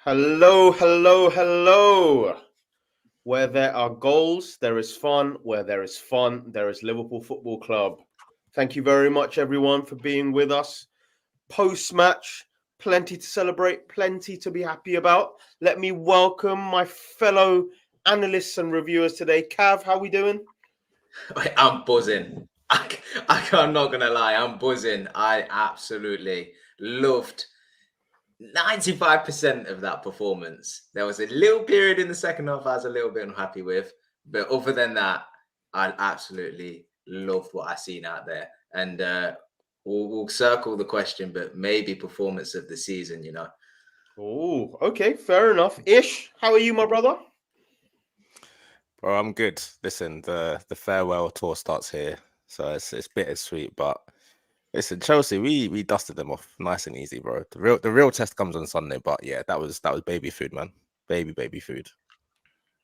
Hello, hello, hello. Where there are goals, there is fun. Where there is fun, there is Liverpool Football Club. Thank you very much, everyone, for being with us. Post-match, plenty to celebrate, plenty to be happy about. Let me welcome my fellow analysts and reviewers today. Cav, how we doing? I'm buzzing. I'm not going to lie. I'm buzzing. I absolutely loved 95% of that performance. There was a little period in the second half I was a little bit unhappy with. But other than that, I absolutely loved what I seen out there. And we'll circle the question, but maybe performance of the season, Oh, okay, fair enough. Ish, how are you, my brother? Bro, I'm good. Listen, the farewell tour starts here, so it's bittersweet. But listen, Chelsea, we dusted them off nice and easy, bro. The real test comes on Sunday. But yeah, that was baby food, man. Baby food.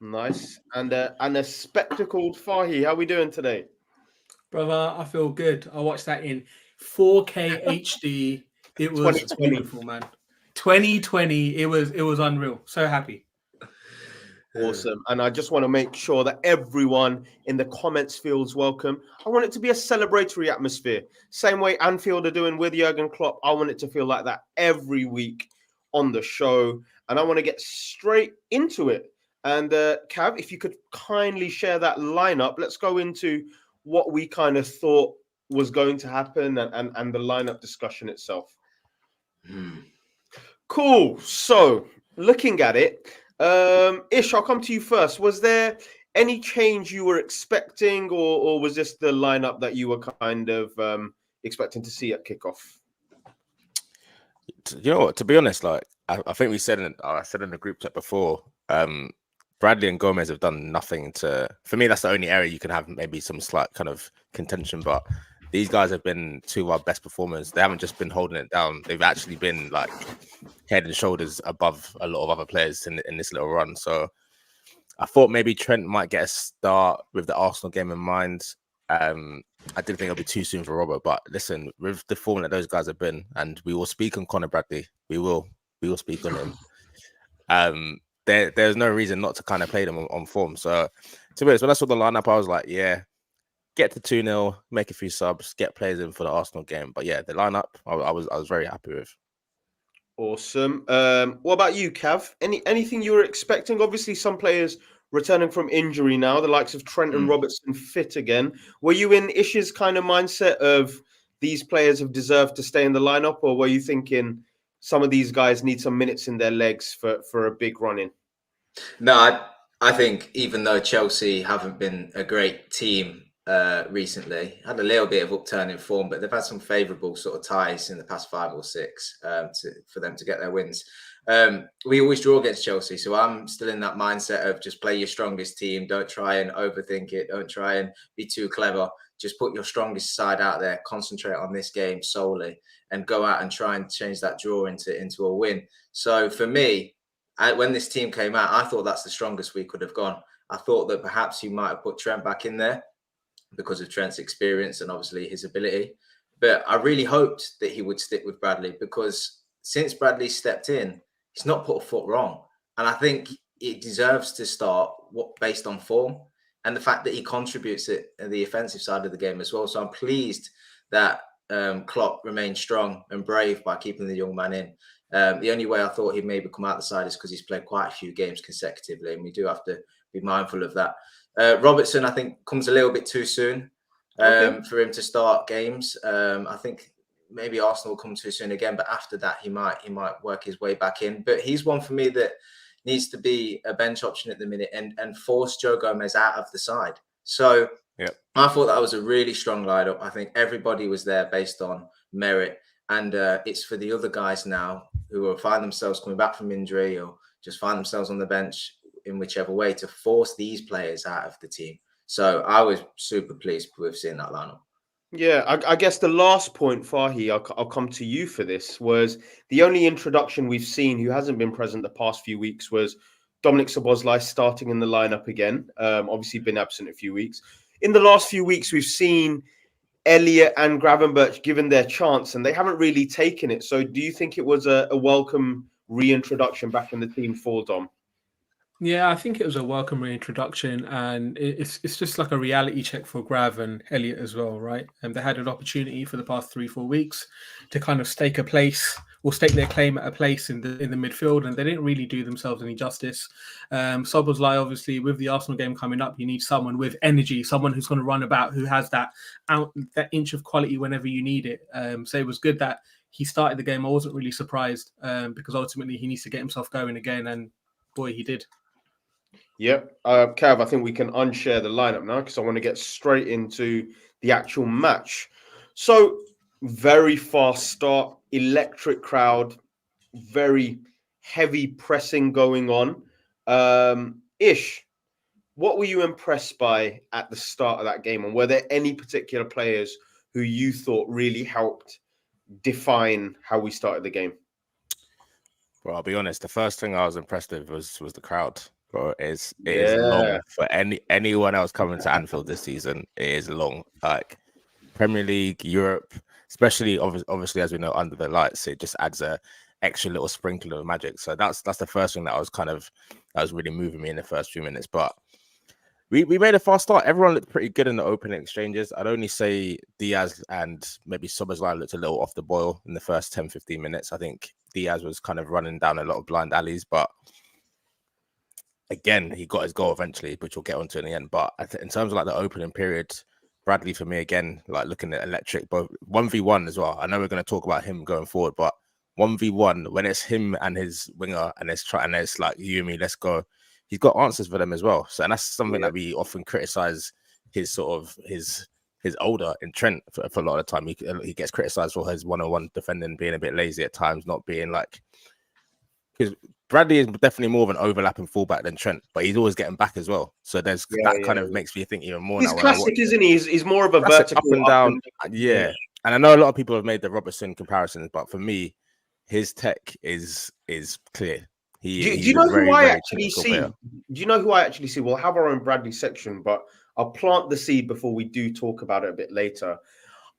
Nice. And a spectacled Fahi, how we doing today? Brother, I feel good. I watched that in 4K HD. It was 2020. beautiful, man. 2020, it was unreal. So happy. Awesome. And I just want to make sure that everyone in the comments feels welcome. I want it to be a celebratory atmosphere. Same way Anfield are doing with Jurgen Klopp. I want it to feel like that every week on the show. And I want to get straight into it. And Cav, if you could kindly share that lineup, let's go into what we kind of thought was going to happen and the lineup discussion itself. Cool. So looking at it, Ish, I'll come to you first. Was there any change you were expecting, or was this the lineup that you were kind of expecting to see at kickoff? You know what? To be honest, like I think I said in the group chat before, Bradley and Gomez have done nothing to. For me, that's the only area you can have maybe some slight kind of contention. But these guys have been two of our best performers. They haven't just been holding it down. They've actually been like head and shoulders above a lot of other players in this little run. So I thought maybe Trent might get a start with the Arsenal game in mind. I didn't think it'll be too soon for Robert. But listen, with the form that those guys have been, and we will speak on Conor Bradley. We will speak on him. There's no reason not to kind of play them on form. So to be honest, when I saw the lineup, I was like, yeah, get to 2-0, make a few subs, get players in for the Arsenal game. But yeah, the lineup, I was very happy with. Awesome. What about you, Cav? Anything you were expecting? Obviously, some players returning from injury now, the likes of Trent and Robertson fit again. Were you in Ish's kind of mindset of these players have deserved to stay in the lineup, or were you thinking some of these guys need some minutes in their legs for a big run in? No, I think even though Chelsea haven't been a great team recently, had a little bit of upturn in form, but they've had some favourable sort of ties in the past 5 or 6 for them to get their wins. We always draw against Chelsea, so I'm still in that mindset of just play your strongest team. Don't try and overthink it. Don't try and be too clever. Just put your strongest side out there, concentrate on this game solely, and go out and try and change that draw into a win. So for me, when this team came out, I thought that's the strongest we could have gone. I thought that perhaps you might have put Trent back in there because of Trent's experience and obviously his ability. But I really hoped that he would stick with Bradley, because since Bradley stepped in, he's not put a foot wrong. And I think it deserves to start based on form and the fact that he contributes at the offensive side of the game as well. So I'm pleased that Klopp remained strong and brave by keeping the young man in. The only way I thought he'd maybe come out the side is because he's played quite a few games consecutively, and we do have to be mindful of that. Robertson, I think, comes a little bit too soon for him to start games. I think maybe Arsenal will come too soon again, but after that, he might work his way back in. But he's one for me that needs to be a bench option at the minute and force Joe Gomez out of the side. So I thought that was a really strong lineup. I think everybody was there based on merit. And it's for the other guys now who will find themselves coming back from injury or just find themselves on the bench in whichever way to force these players out of the team. So I was super pleased with seeing that lineup. Yeah, I guess the last point, Fahi, I'll come to you for this, was the only introduction we've seen who hasn't been present the past few weeks was Dominic Szoboszlai starting in the lineup again. Obviously been absent a few weeks. In the last few weeks, we've seen Elliott and Gravenberch given their chance, and they haven't really taken it. So do you think it was a welcome reintroduction back in the team for Dom? Yeah, I think it was a welcome reintroduction, and it's just like a reality check for Grav and Elliot as well, right? And they had an opportunity for the past 3-4 weeks to kind of stake a place or stake their claim at a place in the midfield, and they didn't really do themselves any justice. Szoboszlai, obviously, with the Arsenal game coming up, you need someone with energy, someone who's going to run about, who has that inch of quality whenever you need it. So it was good that he started the game. I wasn't really surprised because ultimately he needs to get himself going again, and boy, he did. Yep. Cav, I think we can unshare the lineup now because I want to get straight into the actual match. So, very fast start, electric crowd, very heavy pressing going on. Ish, what were you impressed by at the start of that game? And were there any particular players who you thought really helped define how we started the game? Well, I'll be honest. The first thing I was impressed with was the crowd. Bro, it is long for anyone else coming to Anfield this season. It is long. Like Premier League, Europe, especially obviously as we know under the lights, it just adds a extra little sprinkle of magic. So that's the first thing that was really moving me in the first few minutes. But we made a fast start. Everyone looked pretty good in the opening exchanges. I'd only say Diaz and maybe Szoboszlai looked a little off the boil in the first 10-15 minutes. I think Diaz was kind of running down a lot of blind alleys, but again, he got his goal eventually, which we'll get onto in the end. But in terms of like the opening period, Bradley for me again, like looking at electric, both 1v1 as well. I know we're going to talk about him going forward, but 1v1 when it's him and his winger and it's like you and me, let's go. He's got answers for them as well. So and that's something that we often criticize his older in Trent for a lot of the time. He gets criticized for his one-on-one defending being a bit lazy at times, not being like because Bradley is definitely more of an overlapping fullback than Trent, but he's always getting back as well. So there's makes me think even more. He's classic, isn't he? He's more of a vertical up and down. Yeah. And I know a lot of people have made the Robertson comparisons, but for me, his tech is clear. Do you know who I actually see? Do you know who I actually see? We'll have our own Bradley section, but I'll plant the seed before we do talk about it a bit later.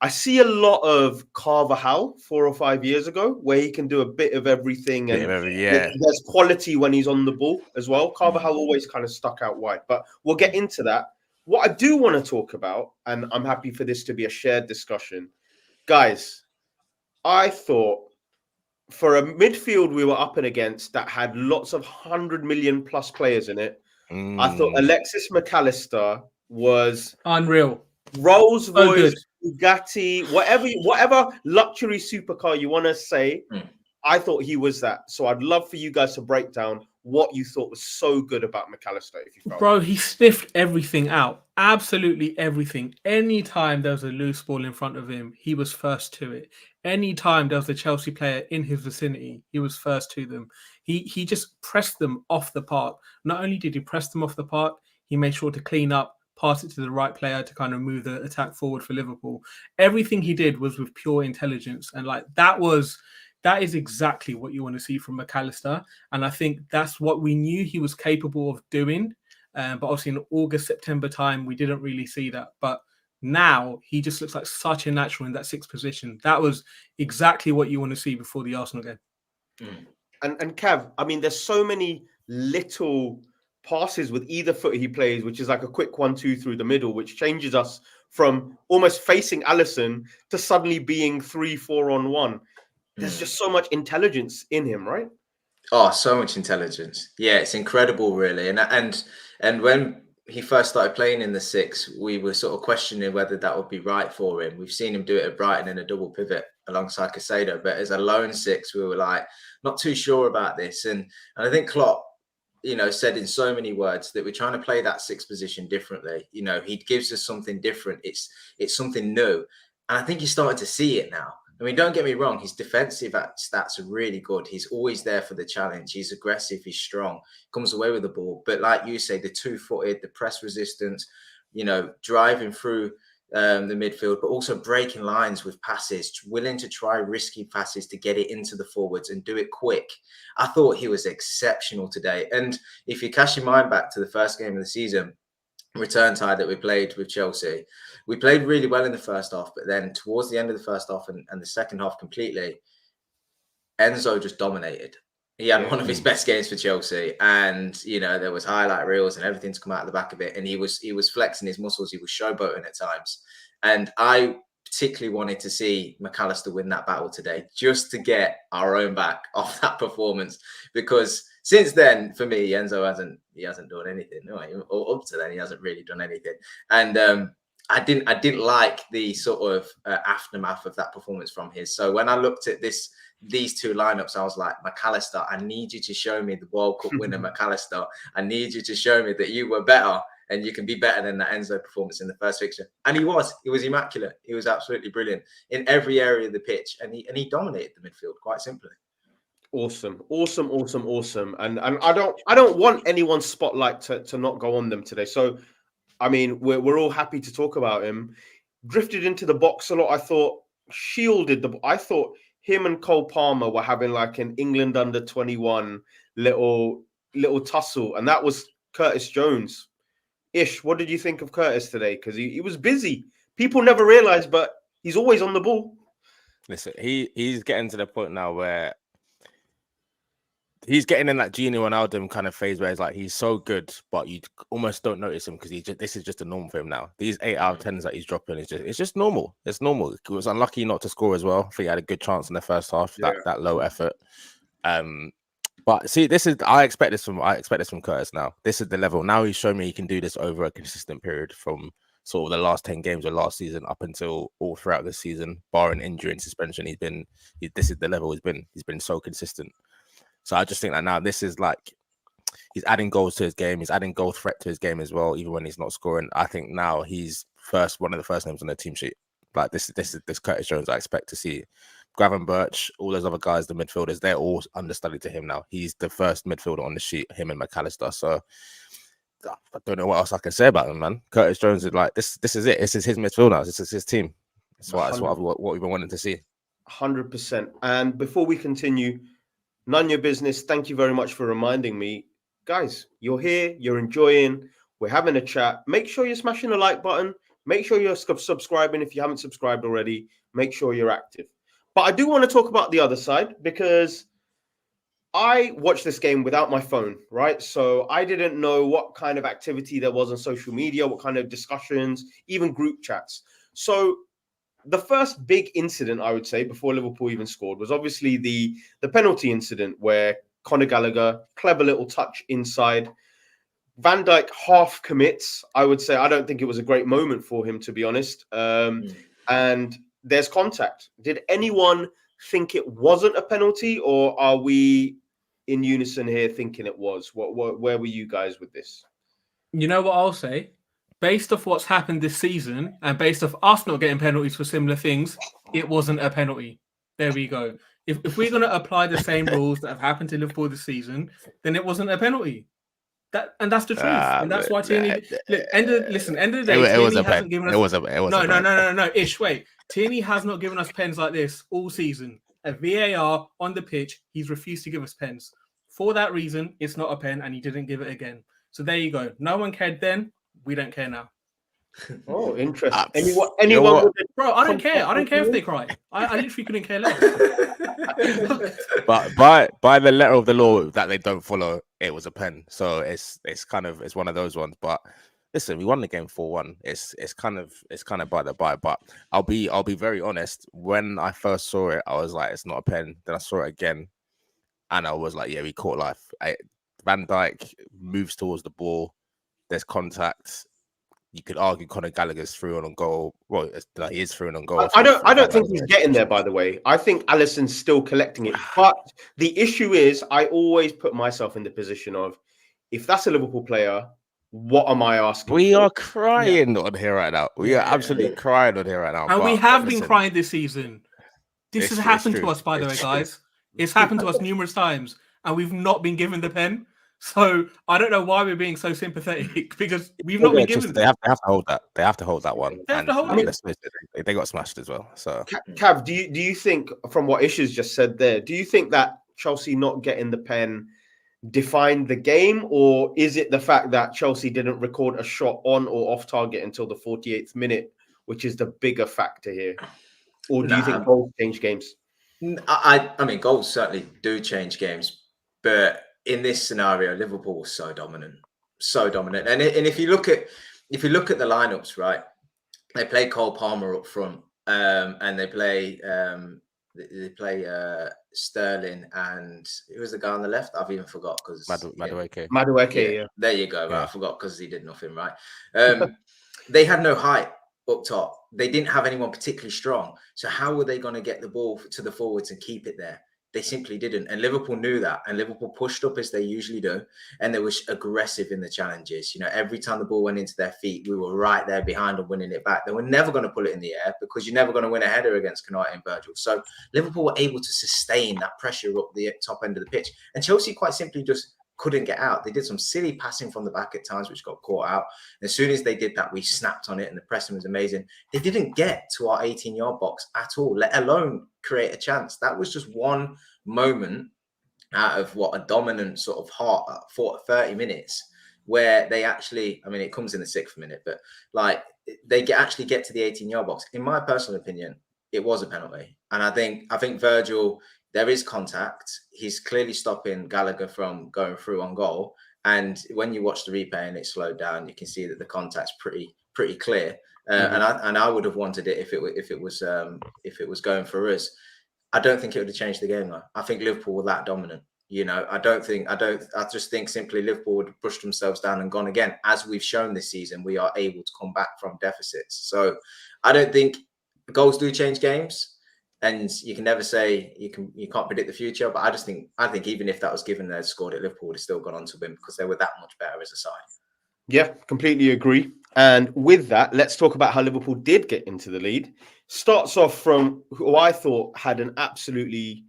I see a lot of Carvajal 4 or 5 years ago, where he can do a bit of everything, and there's quality when he's on the ball as well. Carvajal always kind of stuck out wide, but we'll get into that. What I do want to talk about, and I'm happy for this to be a shared discussion, guys, I thought for a midfield we were up and against that had lots of 100 million plus players in it, I thought Alexis McAllister was unreal. Rolls Royce, Bugatti, whatever luxury supercar you want to say, I thought he was that. So I'd love for you guys to break down what you thought was so good about McAllister. If you felt Bro, he sniffed everything out. Absolutely everything. Anytime there was a loose ball in front of him, he was first to it. Anytime there was a Chelsea player in his vicinity, he was first to them. He just pressed them off the park. Not only did he press them off the park, he made sure to clean up, pass it to the right player to kind of move the attack forward for Liverpool. Everything he did was with pure intelligence. And like that is exactly what you want to see from McAllister. And I think that's what we knew he was capable of doing. But obviously in August, September time, we didn't really see that. But now he just looks like such a natural in that sixth position. That was exactly what you want to see before the Arsenal game. And Cav, I mean, there's so many little passes with either foot he plays, which is like a quick 1-2 through the middle, which changes us from almost facing Alisson to suddenly being 3-4 on 1. There's just so much intelligence in him, right? Oh, so much intelligence. Yeah, it's incredible, really. And when he first started playing in the six, we were sort of questioning whether that would be right for him. We've seen him do it at Brighton in a double pivot alongside Caicedo, but as a lone six, we were like not too sure about this. And I think Klopp, said in so many words that we're trying to play that sixth position differently. He gives us something different. It's something new. And I think you're starting to see it now. I mean, don't get me wrong. His defensive stats are really good. He's always there for the challenge. He's aggressive. He's strong. Comes away with the ball. But like you say, the two-footed, the press resistance, driving through the midfield, but also breaking lines with passes, willing to try risky passes to get it into the forwards and do it quick. I thought he was exceptional today. And if you cast your mind back to the first game of the season, return tie that we played with Chelsea, we played really well in the first half, but then towards the end of the first half and the second half completely, Enzo just dominated. He had one of his best games for Chelsea, and you know there was highlight reels and everything to come out of the back of it. And he was flexing his muscles. He was showboating at times, and I particularly wanted to see McAllister win that battle today, just to get our own back off that performance. Because since then, for me, Enzo hasn't done anything. No, or up to then, he hasn't really done anything. And I didn't like the sort of aftermath of that performance from his. So when I looked at these two lineups, I was like, McAllister, I need you to show me the World Cup winner, McAllister. I need you to show me that you were better and you can be better than that Enzo performance in the first fixture. And he was immaculate. He was absolutely brilliant in every area of the pitch, and he dominated the midfield quite simply. Awesome. And I don't want anyone's spotlight to not go on them today. So, I mean, we're all happy to talk about him. Drifted into the box a lot. I thought I thought him and Cole Palmer were having like an England under 21 little tussle, and that was Curtis Jones. Ish, what did you think of Curtis today? Because he was busy. People never realize, but he's always on the ball. Listen, he's getting to the point now where he's getting in that Gino Wijnaldum kind of phase where it's like he's so good, but you almost don't notice him because this is just a norm for him now. These 8 out of 10s that he's dropping it's just normal. It's normal. He was unlucky not to score as well. I think he had a good chance in the first half. That low effort. But see, I expect this from Curtis now. This is the level. Now he's shown me he can do this over a consistent period from sort of the last 10 games of last season up until all throughout this season, barring injury and suspension. This is the level he's been so consistent. So I just think that now this is like he's adding goals to his game. He's adding goal threat to his game as well, even when he's not scoring. I think now he's one of the first names on the team sheet. Like this Curtis Jones I expect to see. Gravenberch, all those other guys, the midfielders, they're all understudy to him now. He's the first midfielder on the sheet, him and McAllister. So I don't know what else I can say about him, man. Curtis Jones is like this is it. This is his midfield now. This is his team. That's what we've been wanting to see. 100%. And before we continue, none your business. Thank you very much for reminding me. Guys, you're here, you're enjoying, we're having a chat. Make sure you're smashing the like button. Make sure you're subscribing if you haven't subscribed already. Make sure you're active. But I do want to talk about the other side because I watched this game without my phone, right? So I didn't know what kind of activity there was on social media, what kind of discussions, even group chats. So the first big incident, I would say, before Liverpool even scored was obviously the penalty incident where Conor Gallagher, clever little touch inside. Van Dijk half commits. I would say I don't think it was a great moment for him, to be honest. And there's contact. Did anyone think it wasn't a penalty, or are we in unison here thinking it was? Where were you guys with this? You know what I'll say? Based off what's happened this season and based off us not getting penalties for similar things, it wasn't a penalty. There we go. If we're going to apply the same rules that have happened to Liverpool this season, then it wasn't a penalty. That's the truth, and that's why Tierney. End of the day, Tierney hasn't given us. No. Ish, wait. Tierney has not given us pens like this all season. A VAR on the pitch, he's refused to give us pens. For that reason, it's not a pen, and he didn't give it again. So there you go. No one cared then. We don't care now. Oh, interesting. Anyone? Bro, I don't care. I don't care if they cry. I literally couldn't care less. But by the letter of the law that they don't follow, it was a pen. So it's one of those ones. But listen, we won the game 4-1. It's kind of by the by. But I'll be very honest. When I first saw it, I was like, it's not a pen. Then I saw it again, and I was like, yeah, we caught life. Van Dijk moves towards the ball. There's contact. You could argue Conor Gallagher's through on goal. Well, he is through on goal. I don't think he's getting there, by the way. I think Alisson's still collecting it. But the issue is, I always put myself in the position of, if that's a Liverpool player, what am I asking? We are crying on here right now. We are absolutely crying on here right now. And we have been crying this season. This has happened to us, by the way, guys. It's happened to us numerous times, and we've not been given the pen. So I don't know why we're being so sympathetic, because we've not been given. They have to hold that. They have to hold that one. They have to hold it. They got smashed as well. So Cav, do you think, from what Ish has just said there, do you think that Chelsea not getting the pen defined the game, or is it the fact that Chelsea didn't record a shot on or off target until the 48th minute, which is the bigger factor here? Or do you think goals change games? I mean, goals certainly do change games. But in this scenario, Liverpool was so dominant. And if you look at the lineups, right, they play Cole Palmer up front, and they play Sterling, and who was the guy on the left? I've even forgot because Madueke, yeah. There you go. Right? I forgot because he did nothing, right? They had no height up top. They didn't have anyone particularly strong. So how were they going to get the ball to the forwards and keep it there? They simply didn't. And Liverpool knew that. And Liverpool pushed up as they usually do. And they were aggressive in the challenges. You know, every time the ball went into their feet, we were right there behind them winning it back. They were never going to pull it in the air because you're never going to win a header against Khanage and Virgil. So Liverpool were able to sustain that pressure up the top end of the pitch. And Chelsea quite simply just couldn't get out. They did some silly passing from the back at times, which got caught out. And as soon as they did that, we snapped on it and the pressing was amazing. They didn't get to our 18-yard box at all, let alone create a chance. That was just one moment out of what a dominant sort of heart for 30 minutes where they actually, I mean, it comes in the 6th minute, but like they actually get to the 18-yard box. In my personal opinion, it was a penalty. And I think Virgil, there is contact. He's clearly stopping Gallagher from going through on goal. And when you watch the replay and it's slowed down, you can see that the contact's pretty clear. And I would have wanted it if it was going for us. I don't think it would have changed the game though. I think Liverpool were that dominant. You know, I just think simply Liverpool would have pushed themselves down and gone again. As we've shown this season, we are able to come back from deficits. So I don't think goals do change games. And you can never say you can't predict the future, but I think even if that was given, they'd scored it, Liverpool would have still gone on to win because they were that much better as a side. Yeah, completely agree. And with that, let's talk about how Liverpool did get into the lead. Starts off from who I thought had an absolutely,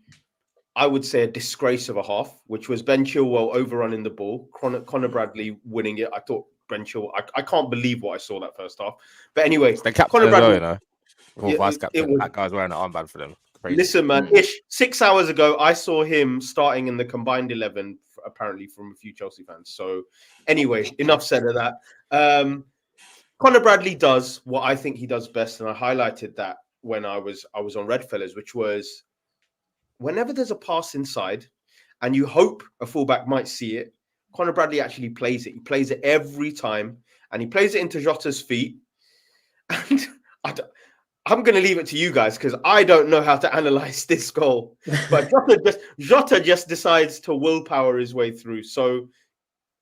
I would say, a disgrace of a half, which was Ben Chilwell overrunning the ball, Conor Bradley winning it. I thought Ben Chilwell, I can't believe what I saw that first half. But anyway, Conor Bradley. Vice captain. That guy's wearing an armband for them. Crazy. Listen, man, 6 hours ago, I saw him starting in the combined 11, apparently from a few Chelsea fans. So anyway, enough said of that. Conor Bradley does what I think he does best, and I highlighted that when I was on Red Fellas, which was whenever there's a pass inside and you hope a fullback might see it, Conor Bradley actually plays it. He plays it every time, and he plays it into Jota's feet. And I'm going to leave it to you guys because I don't know how to analyze this goal. But Jota just decides to willpower his way through. So,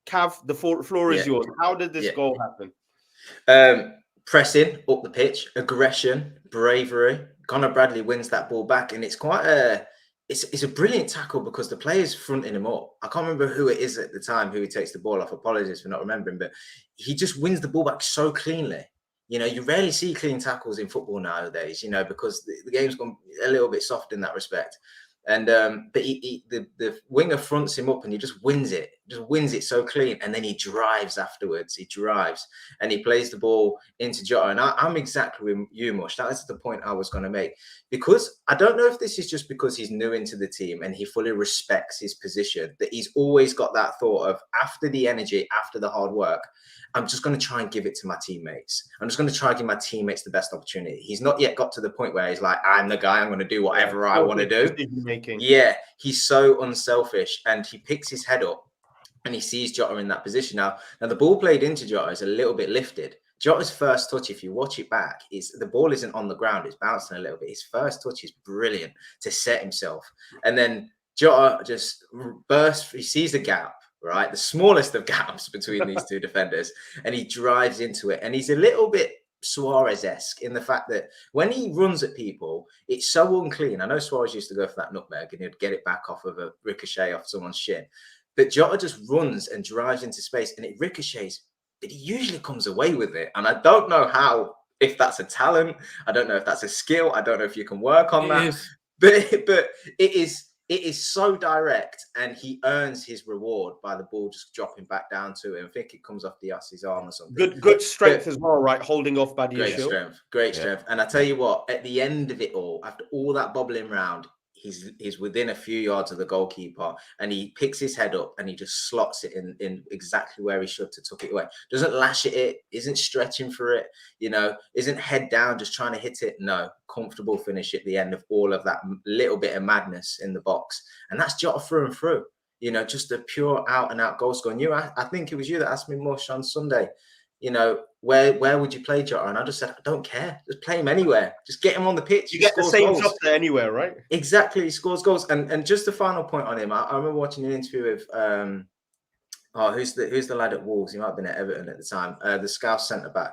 Cav, the floor is yours. How did this goal happen? Pressing up the pitch, aggression, bravery. Conor Bradley wins that ball back, and it's quite it's a brilliant tackle because the player's fronting him up. I can't remember who it is at the time who he takes the ball off. Apologies for not remembering, but he just wins the ball back so cleanly. You know, you rarely see clean tackles in football nowadays, you know, because the game's gone a little bit soft in that respect. And but the winger fronts him up and he just wins it so clean. And then he drives afterwards. He drives and he plays the ball into Jota. And I'm exactly with you, Mush. That is the point I was going to make. Because I don't know if this is just because he's new into the team and he fully respects his position, that he's always got that thought of after the energy, after the hard work, I'm just going to try and give it to my teammates. I'm just going to try and give my teammates the best opportunity. He's not yet got to the point where he's like, I'm the guy, I'm going to do whatever I want to do. Yeah, he's so unselfish and he picks his head up and he sees Jota in that position. Now the ball played into Jota is a little bit lifted. Jota's first touch, if you watch it back, is the ball isn't on the ground. It's bouncing a little bit. His first touch is brilliant to set himself. And then Jota just bursts. He sees the gap. Right, the smallest of gaps between these two defenders, and he drives into it. And he's a little bit Suarez-esque in the fact that when he runs at people, it's so unclean. I know Suarez used to go for that nutmeg and he'd get it back off of a ricochet off someone's shin. But Jota just runs and drives into space and it ricochets, but he usually comes away with it. And I don't know how, if that's a talent, I don't know if that's a skill, I don't know if you can work on that. But it is so direct, and he earns his reward by the ball just dropping back down to him. I think it comes off Diaz's arm or something. Good strength as well, right? Holding off Badia's Great strength. And I tell you what, at the end of it all, after all that bobbling round, he's within a few yards of the goalkeeper, and he picks his head up and he just slots it in exactly where he should to tuck it away. Doesn't lash at it, isn't stretching for it, you know, isn't head down just trying to hit it. No, comfortable finish at the end of all of that little bit of madness in the box. And that's Jota through and through. You know, just a pure out and out goal scorer. And I think it was you that asked me, Mush, on Sunday, you know, where would you play Jota? And I just said, I don't care. Just play him anywhere. Just get him on the pitch. You get the same stuff there anywhere, right? Exactly. He scores goals. And just a final point on him. I remember watching an interview with who's the lad at Wolves? He might have been at Everton at the time. The Scouse centre back.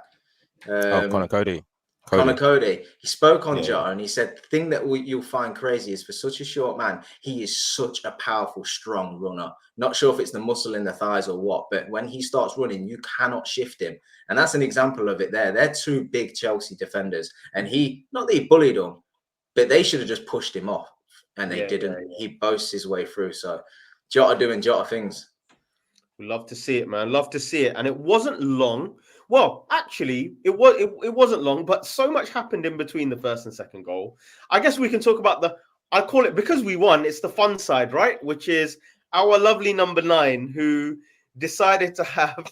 Connor Cody. Connor Cody. He spoke on Jota and he said, the thing that you'll find crazy is for such a short man, he is such a powerful, strong runner. Not sure if it's the muscle in the thighs or what, but when he starts running, you cannot shift him. And that's an example of it there. They're two big Chelsea defenders. And not that he bullied them, but they should have just pushed him off. And they didn't. He boasts his way through. So Jota doing Jota things. We love to see it, man. Love to see it. And it wasn't long. Well, actually, it wasn't long, but so much happened in between the first and second goal. I guess we can talk about I call it, because we won, it's the fun side, right? Which is our lovely number 9, who decided to have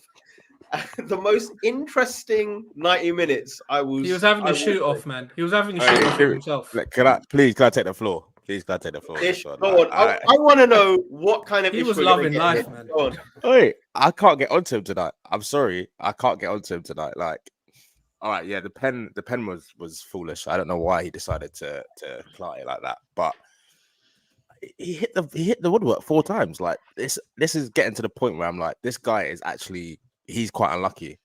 the most interesting 90 minutes. He was having a shoot off, man. He was having a shoot off himself. Can I take the floor? Please, can I take the floor? I want to know what kind of he was loving life, man. Wait, I can't get onto him tonight. I'm sorry, I can't get onto him tonight. Like, all right, yeah, the pen was foolish. I don't know why he decided to apply it like that, but he hit the woodwork 4 times. Like this is getting to the point where I'm like, this guy is actually, he's quite unlucky.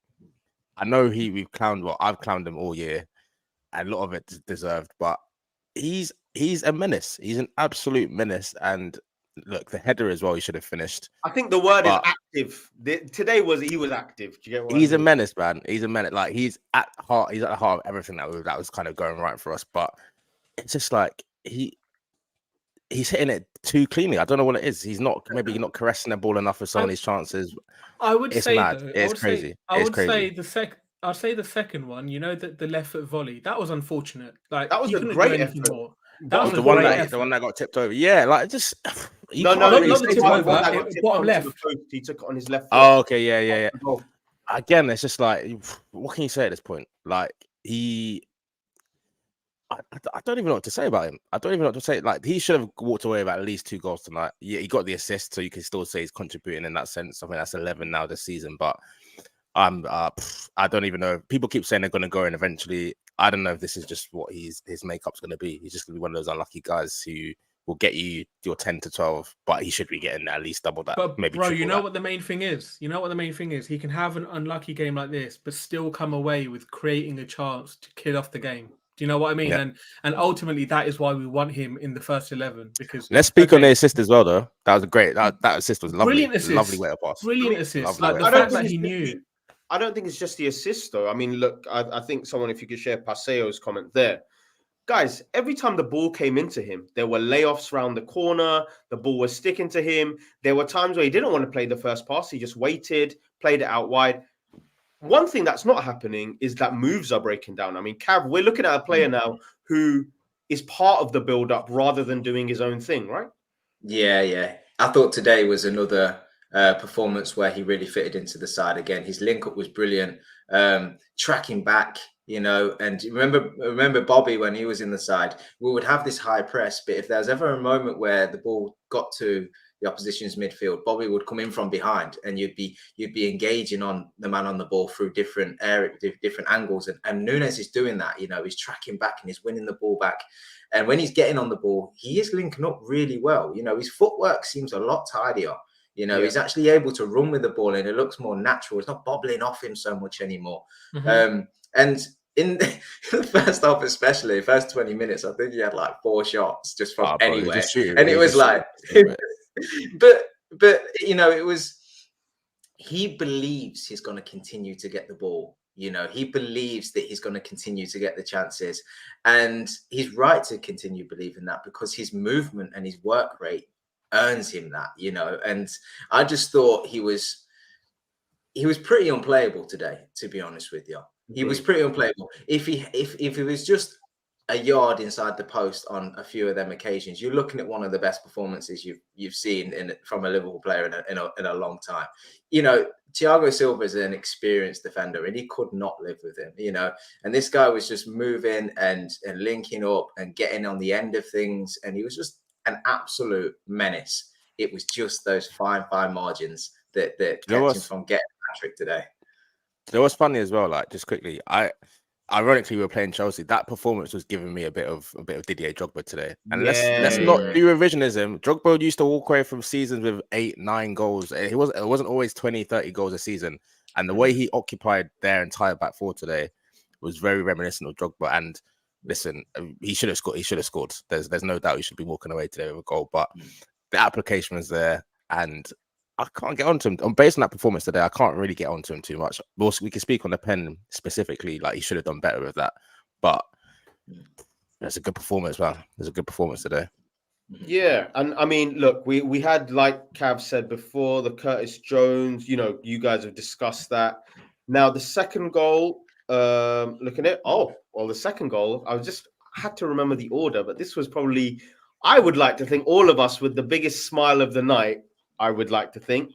I know I've clowned him all year, and a lot of it deserved, but he's a menace. He's an absolute menace. And look, the header as well, he should have finished. I think the word is active. Today he was active. Do you get what he's a menace, man. He's a menace. Like he's at the heart of everything that was kind of going right for us. But it's just like he's hitting it too cleanly. I don't know what it is. He's not caressing the ball enough for some of these chances. I would it's say mad. Though, it's crazy. I'd say the second one, you know, the left foot volley, that was unfortunate. Like that was a great effort. That was the one that got tipped over. Yeah, like just not the tip over. Bottom left. He took it on his left foot. Oh, okay, yeah. Again, it's just like, what can you say at this point? Like I don't even know what to say about him. I don't even know what to say. Like he should have walked away with at least 2 goals tonight. Yeah, he got the assist, so you can still say he's contributing in that sense. I mean, that's 11 now this season, but I don't even know. People keep saying they're going to go in eventually. I don't know if this is just what his makeup's going to be. He's just going to be one of those unlucky guys who will get you your 10 to 12, but he should be getting at least double that. But maybe bro, you know that. what the main thing is? He can have an unlucky game like this, but still come away with creating a chance to kill off the game. Do you know what I mean? Yeah. And ultimately, that is why we want him in the first 11. Because let's speak on the assist as well, though. That was great. That assist was lovely. Brilliant assist. Lovely way to pass. Brilliant assist. Lovely Like the fact that he knew. I don't think it's just the assist, though. I mean, look, I think someone, if you could share Paseo's comment there. Guys, every time the ball came into him, there were layoffs around the corner. The ball was sticking to him. There were times where he didn't want to play the first pass. He just waited, played it out wide. One thing that's not happening is that moves are breaking down. I mean, Cav, we're looking at a player now who is part of the build-up rather than doing his own thing, right? Yeah. I thought today was another performance where he really fitted into the side again. His link-up was brilliant. Tracking back, you know, and remember Bobby when he was in the side, we would have this high press, but if there was ever a moment where the ball got to the opposition's midfield, Bobby would come in from behind and you'd be engaging on the man on the ball through different angles. And Nunez is doing that, you know, he's tracking back and he's winning the ball back. And when he's getting on the ball, he is linking up really well. You know, his footwork seems a lot tidier. You know, he's actually able to run with the ball and it looks more natural. It's not bobbling off him so much anymore. Mm-hmm. And in the first half, especially, first 20 minutes, I think he had like 4 shots just from anywhere. And it was like, but you know, it was, he believes he's going to continue to get the ball. You know, he believes that he's going to continue to get the chances. And he's right to continue believing that because his movement and his work rate earns him that, you know. And I just thought he was pretty unplayable today, to be honest with you. He was pretty unplayable. If it was just a yard inside the post on a few of them occasions, you're looking at one of the best performances you've seen from a Liverpool player in a long time. You know, Thiago Silva is an experienced defender and he could not live with him, you know. And this guy was just moving and linking up and getting on the end of things. And he was just an absolute menace it was just those fine margins that kept him from getting a hat-trick today. You know what's funny as well? Like, just quickly, ironically, we were playing Chelsea. That performance was giving me a bit of Didier Drogba today. And let's not do revisionism. Drogba used to walk away from seasons with 8, 9 goals. It wasn't always 20, 30 goals a season. And the way he occupied their entire back four today was very reminiscent of Drogba. And listen, he should have scored. He should have scored. There's no doubt he should be walking away today with a goal. But the application was there, and I can't get onto him. Based on that performance today, I can't really get onto him too much. We can speak on the pen specifically, like he should have done better with that. But it's a good performance, man. There's a good performance today. Yeah, and I mean, look, we had, like Cav said before, the Curtis Jones. You know, you guys have discussed that. Now the second goal, looking at the second goal, I had to remember the order, but this was probably, I would like to think, all of us with the biggest smile of the night. I would like to think.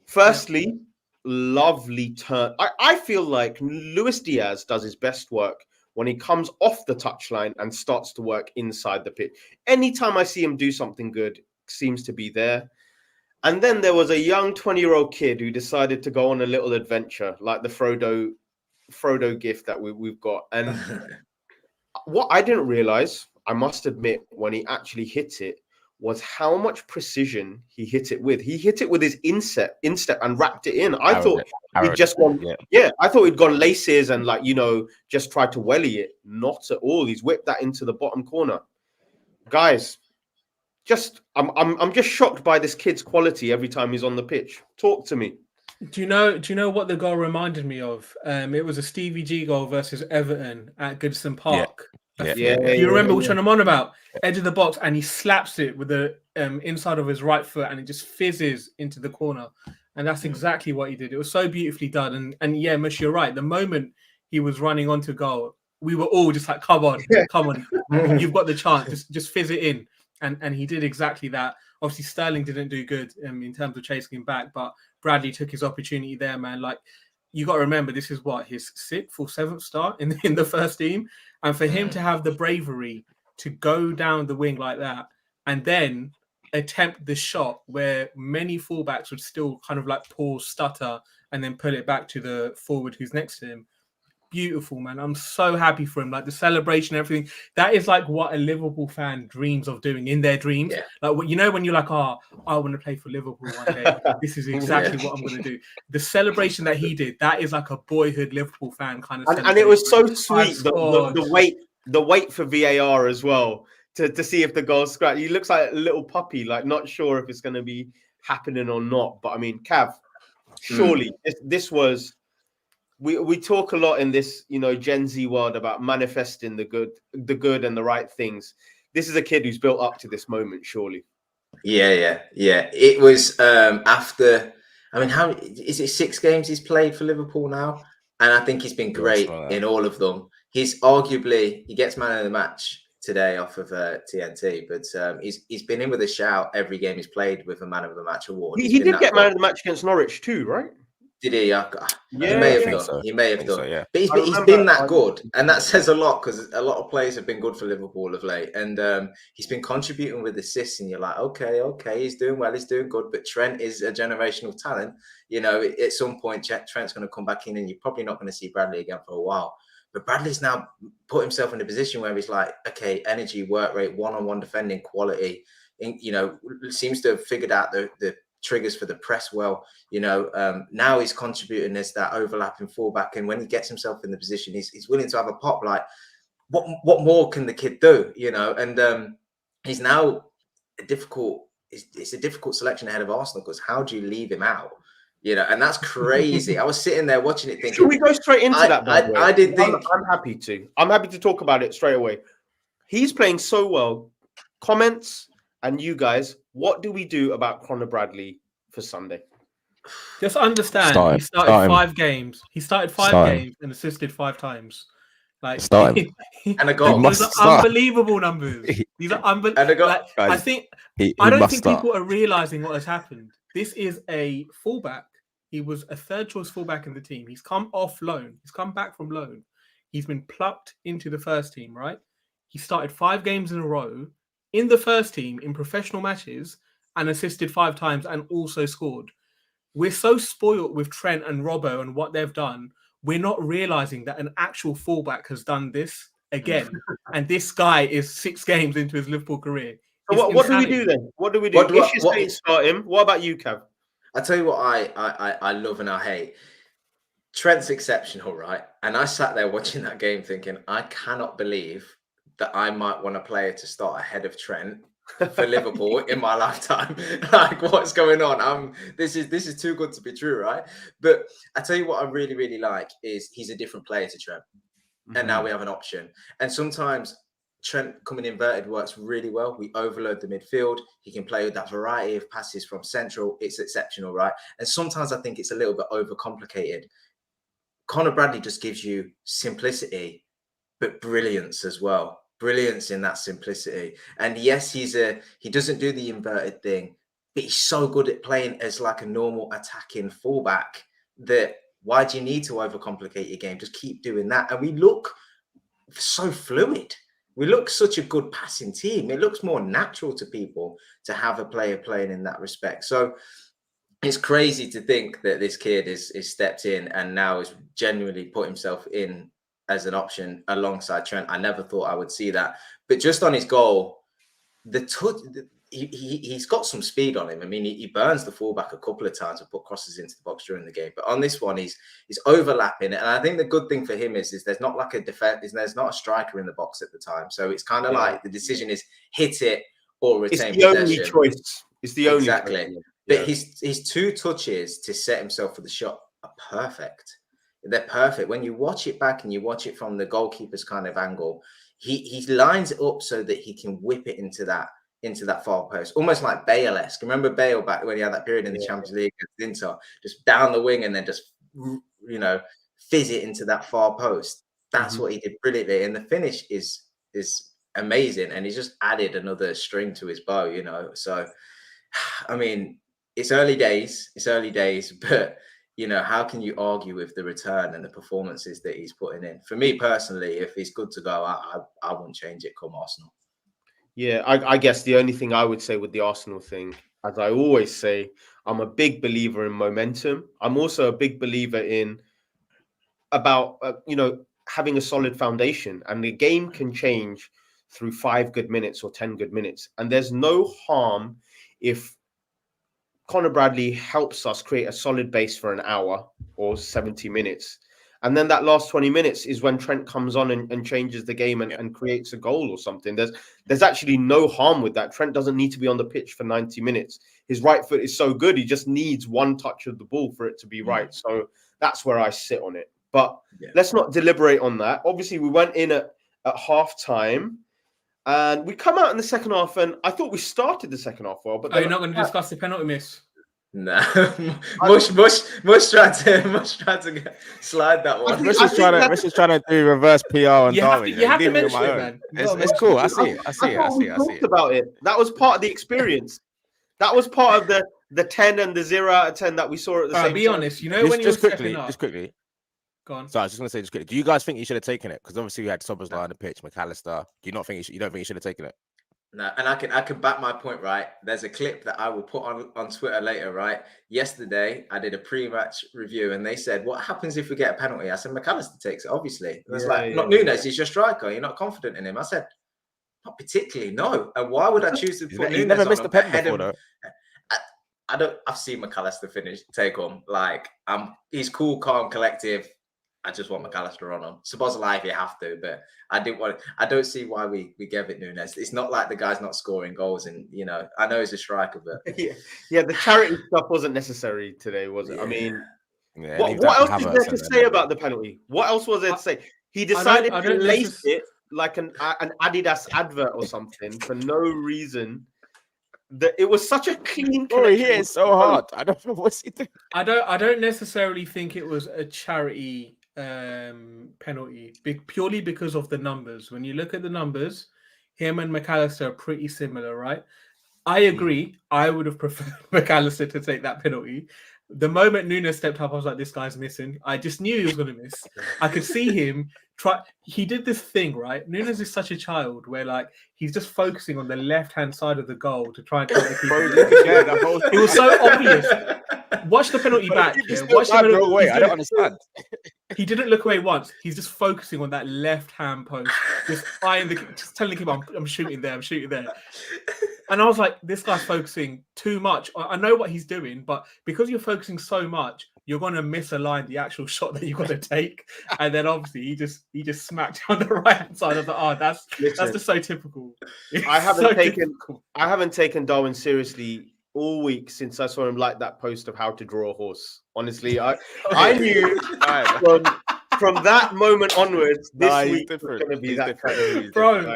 Firstly, lovely turn. I feel like Luis Diaz does his best work when he comes off the touchline and starts to work inside the pitch. Anytime I see him do something good, seems to be there. And then there was a young 20-year-old kid who decided to go on a little adventure, like the Frodo gift that we've got. And what I didn't realize, I must admit, when he actually hit it, was how much precision he hit it with. He hit it with his instep and wrapped it in. I thought he'd just gone, I thought he'd gone laces and just tried to welly it. Not at all. He's whipped that into the bottom corner. Guys, I'm just shocked by this kid's quality every time he's on the pitch. Talk to me. Do you know what the goal reminded me of? It was a Stevie G goal versus Everton at Goodison Park. You remember which one I'm on about? Edge of the box, and he slaps it with the inside of his right foot, and it just fizzes into the corner. And that's exactly what he did. It was so beautifully done. And yeah, Mush, you're right. The moment he was running onto goal, we were all just like, come on, you've got the chance. Just fizz it in. And he did exactly that. Obviously, Sterling didn't do good in terms of chasing him back, but Bradley took his opportunity there, man. Like, you got to remember, this is his 6th or 7th start in the first team. And for him to have the bravery to go down the wing like that and then attempt the shot where many fullbacks would still kind of like pause, stutter, and then pull it back to the forward who's next to him. Beautiful, man. I'm so happy for him. Like the celebration, everything. That is like what a Liverpool fan dreams of doing in their dreams. Yeah. Like, when you're like, I want to play for Liverpool one day. This is exactly what I'm going to do. The celebration that he did, that is like a boyhood Liverpool fan kind of. And it was so sweet. The wait for VAR as well to see if the goal's scratched. He looks like a little puppy, like not sure if it's going to be happening or not. But I mean, Cav, surely this was. We talk a lot in this, Gen Z world about manifesting the good and the right things. This is a kid who's built up to this moment, surely. Yeah. It was after. I mean, how is it? 6 games he's played for Liverpool now, and I think he's been great in all of them. He gets man of the match today off of TNT, but he's been in with a shout every game he's played with a man of the match award. He did get man of the match against Norwich too, right? Did he? He may have done. So. He may have done. So, yeah. But he's been that good, and that says a lot because a lot of players have been good for Liverpool of late, and he's been contributing with assists. And you're like, okay, he's doing well, he's doing good. But Trent is a generational talent. At some point, Trent's going to come back in, and you're probably not going to see Bradley again for a while. But Bradley's now put himself in a position where he's like, okay, energy, work rate, one-on-one defending quality. Seems to have figured out the triggers for the press well. Now he's contributing as that overlapping fullback, and when he gets himself in the position, he's willing to have a pop. Like, what more can the kid do? And he's now it's a difficult selection ahead of Arsenal, because how do you leave him out? And that's crazy. I was sitting there watching it thinking, should we go straight into that? I did think I'm happy to talk about it straight away. He's playing so well. Comments and you guys, what do we do about Conor Bradley for Sunday? Just understand, he started 5 games. He started 5 games and assisted 5 times. Like, and a goal. These are unbelievable numbers. These are unbelievable. Like, I don't think people are realizing what has happened. This is a fullback. He was a third choice fullback in the team. He's come off loan. He's come back from loan. He's been plucked into the first team, right? He started 5 games in a row in the first team in professional matches, and assisted 5 times and also scored. We're so spoiled with Trent and Robbo and what they've done. We're not realizing that an actual fullback has done this again. And this guy is 6 games into his Liverpool career. So what do we do then? What do we do? If you're saying start him, what about you, Cav? I tell you what I love and I hate. Trent's exceptional, right? And I sat there watching that game thinking, I cannot believe that I might want a player to start ahead of Trent for Liverpool in my lifetime. Like, what's going on? This is too good to be true, right? But I tell you what I really, really like is he's a different player to Trent. And now we have an option. And sometimes Trent coming inverted works really well. We overload the midfield. He can play with that variety of passes from central. It's exceptional, right? And sometimes I think it's a little bit overcomplicated. Conor Bradley just gives you simplicity, but brilliance as well. Brilliance in that simplicity. And yes, he doesn't do the inverted thing, but he's so good at playing as like a normal attacking fullback that why do you need to overcomplicate your game? Just keep doing that. And we look so fluid. We look such a good passing team. It looks more natural to people to have a player playing in that respect. So it's crazy to think that this kid is stepped in and now is genuinely put himself in as an option alongside Trent. I never thought I would see that. But just on his goal, he's got some speed on him. I mean, he burns the fullback a couple of times and put crosses into the box during the game. But on this one, he's overlapping. And I think the good thing for him is there's not like a defense, there's not a striker in the box at the time. So it's kind of like the decision is hit it or retain possession. It's the only choice. It's the only exactly. choice. But his 2 touches to set himself for the shot are perfect. They're perfect. When you watch it back and you watch it from the goalkeeper's kind of angle, he lines it up so that he can whip it into that far post, almost like Bale-esque. Remember Bale back when he had that period in the Champions League against Inter, just down the wing and then just fizz it into that far post. That's what he did brilliantly, and the finish is amazing. And he's just added another string to his bow. So I mean, it's early days, but how can you argue with the return and the performances that he's putting in? For me personally, if he's good to go, I wouldn't change it come Arsenal. Yeah, I guess the only thing I would say with the Arsenal thing, as I always say, I'm a big believer in momentum. I'm also a big believer in about having a solid foundation, and the game can change through 5 good minutes or 10 good minutes. And there's no harm if Conor Bradley helps us create a solid base for an hour or 70 minutes. And then that last 20 minutes is when Trent comes on and changes the game and creates a goal or something. There's actually no harm with that. Trent doesn't need to be on the pitch for 90 minutes. His right foot is so good. He just needs one touch of the ball for it to be right. So that's where I sit on it. But let's not deliberate on that. Obviously, we went in at half time. And we come out in the second half, and I thought we started the second half well. But you're not going to discuss the penalty miss? No, Mush tried to slide that one. Mush is trying to do reverse PR on Darwin. You have to mention it, man. It's cool. I see it. About it. That was part of the experience. That was part of the 10 and the 0 out of 10 that we saw at the same time. Be honest, when you were stepping up. Just quickly. Go on. So I was just going to say, just quickly, do you guys think he should have taken it? Because obviously we had Szoboszlai on the pitch, McAllister. Do you not think you don't think he should have taken it? No, and I can back my point, right? There's a clip that I will put on Twitter later, right? Yesterday, I did a pre-match review, and they said, "What happens if we get a penalty?" I said, "McAllister takes it, obviously." It's not Nunez. He's your striker. You're not confident in him. I said, "Not particularly, no." And why would I choose to put Nunez on? Never missed a pen before, though. I've seen McAllister take on. Like, he's cool, calm, collective. I just want McAllister on him. Szoboszlai if you have to, but I don't see why we gave it Nunez. It's not like the guy's not scoring goals, and I know he's a striker, but the charity stuff wasn't necessary today, was it? I mean, what else is there to say about the penalty? What else was there to say? He decided to lace it like an Adidas advert or something for no reason. It was such a clean. Oh, he hit so hard. I don't know what's he doing. I don't necessarily think it was a charity penalty, purely because of the numbers. When you look at the numbers, him and McAllister are pretty similar, right? I agree. I would have preferred McAllister to take that penalty. The moment Nunez stepped up, I was like, this guy's missing. I just knew he was going to miss. I could see him try. He did this thing, right? Nunez is such a child where, like, he's just focusing on the left-hand side of the goal to try and cover the keeper. It was so obvious. Watch the penalty back. Yeah. Watch the penalty. Away. I don't understand. He didn't look away once. He's just focusing on that left-hand post, just telling the keeper, I'm shooting there, I'm shooting there. And I was like, this guy's focusing too much. I know what he's doing, but because you're focusing so much, you're going to misalign the actual shot that you're going to take. And then obviously he just smacked on the right-hand side of the that's just so typical. I haven't taken Darwin seriously all week since I saw him like that post of how to draw a horse. Honestly, I knew from that moment onwards, this week was going to be that kind of bro.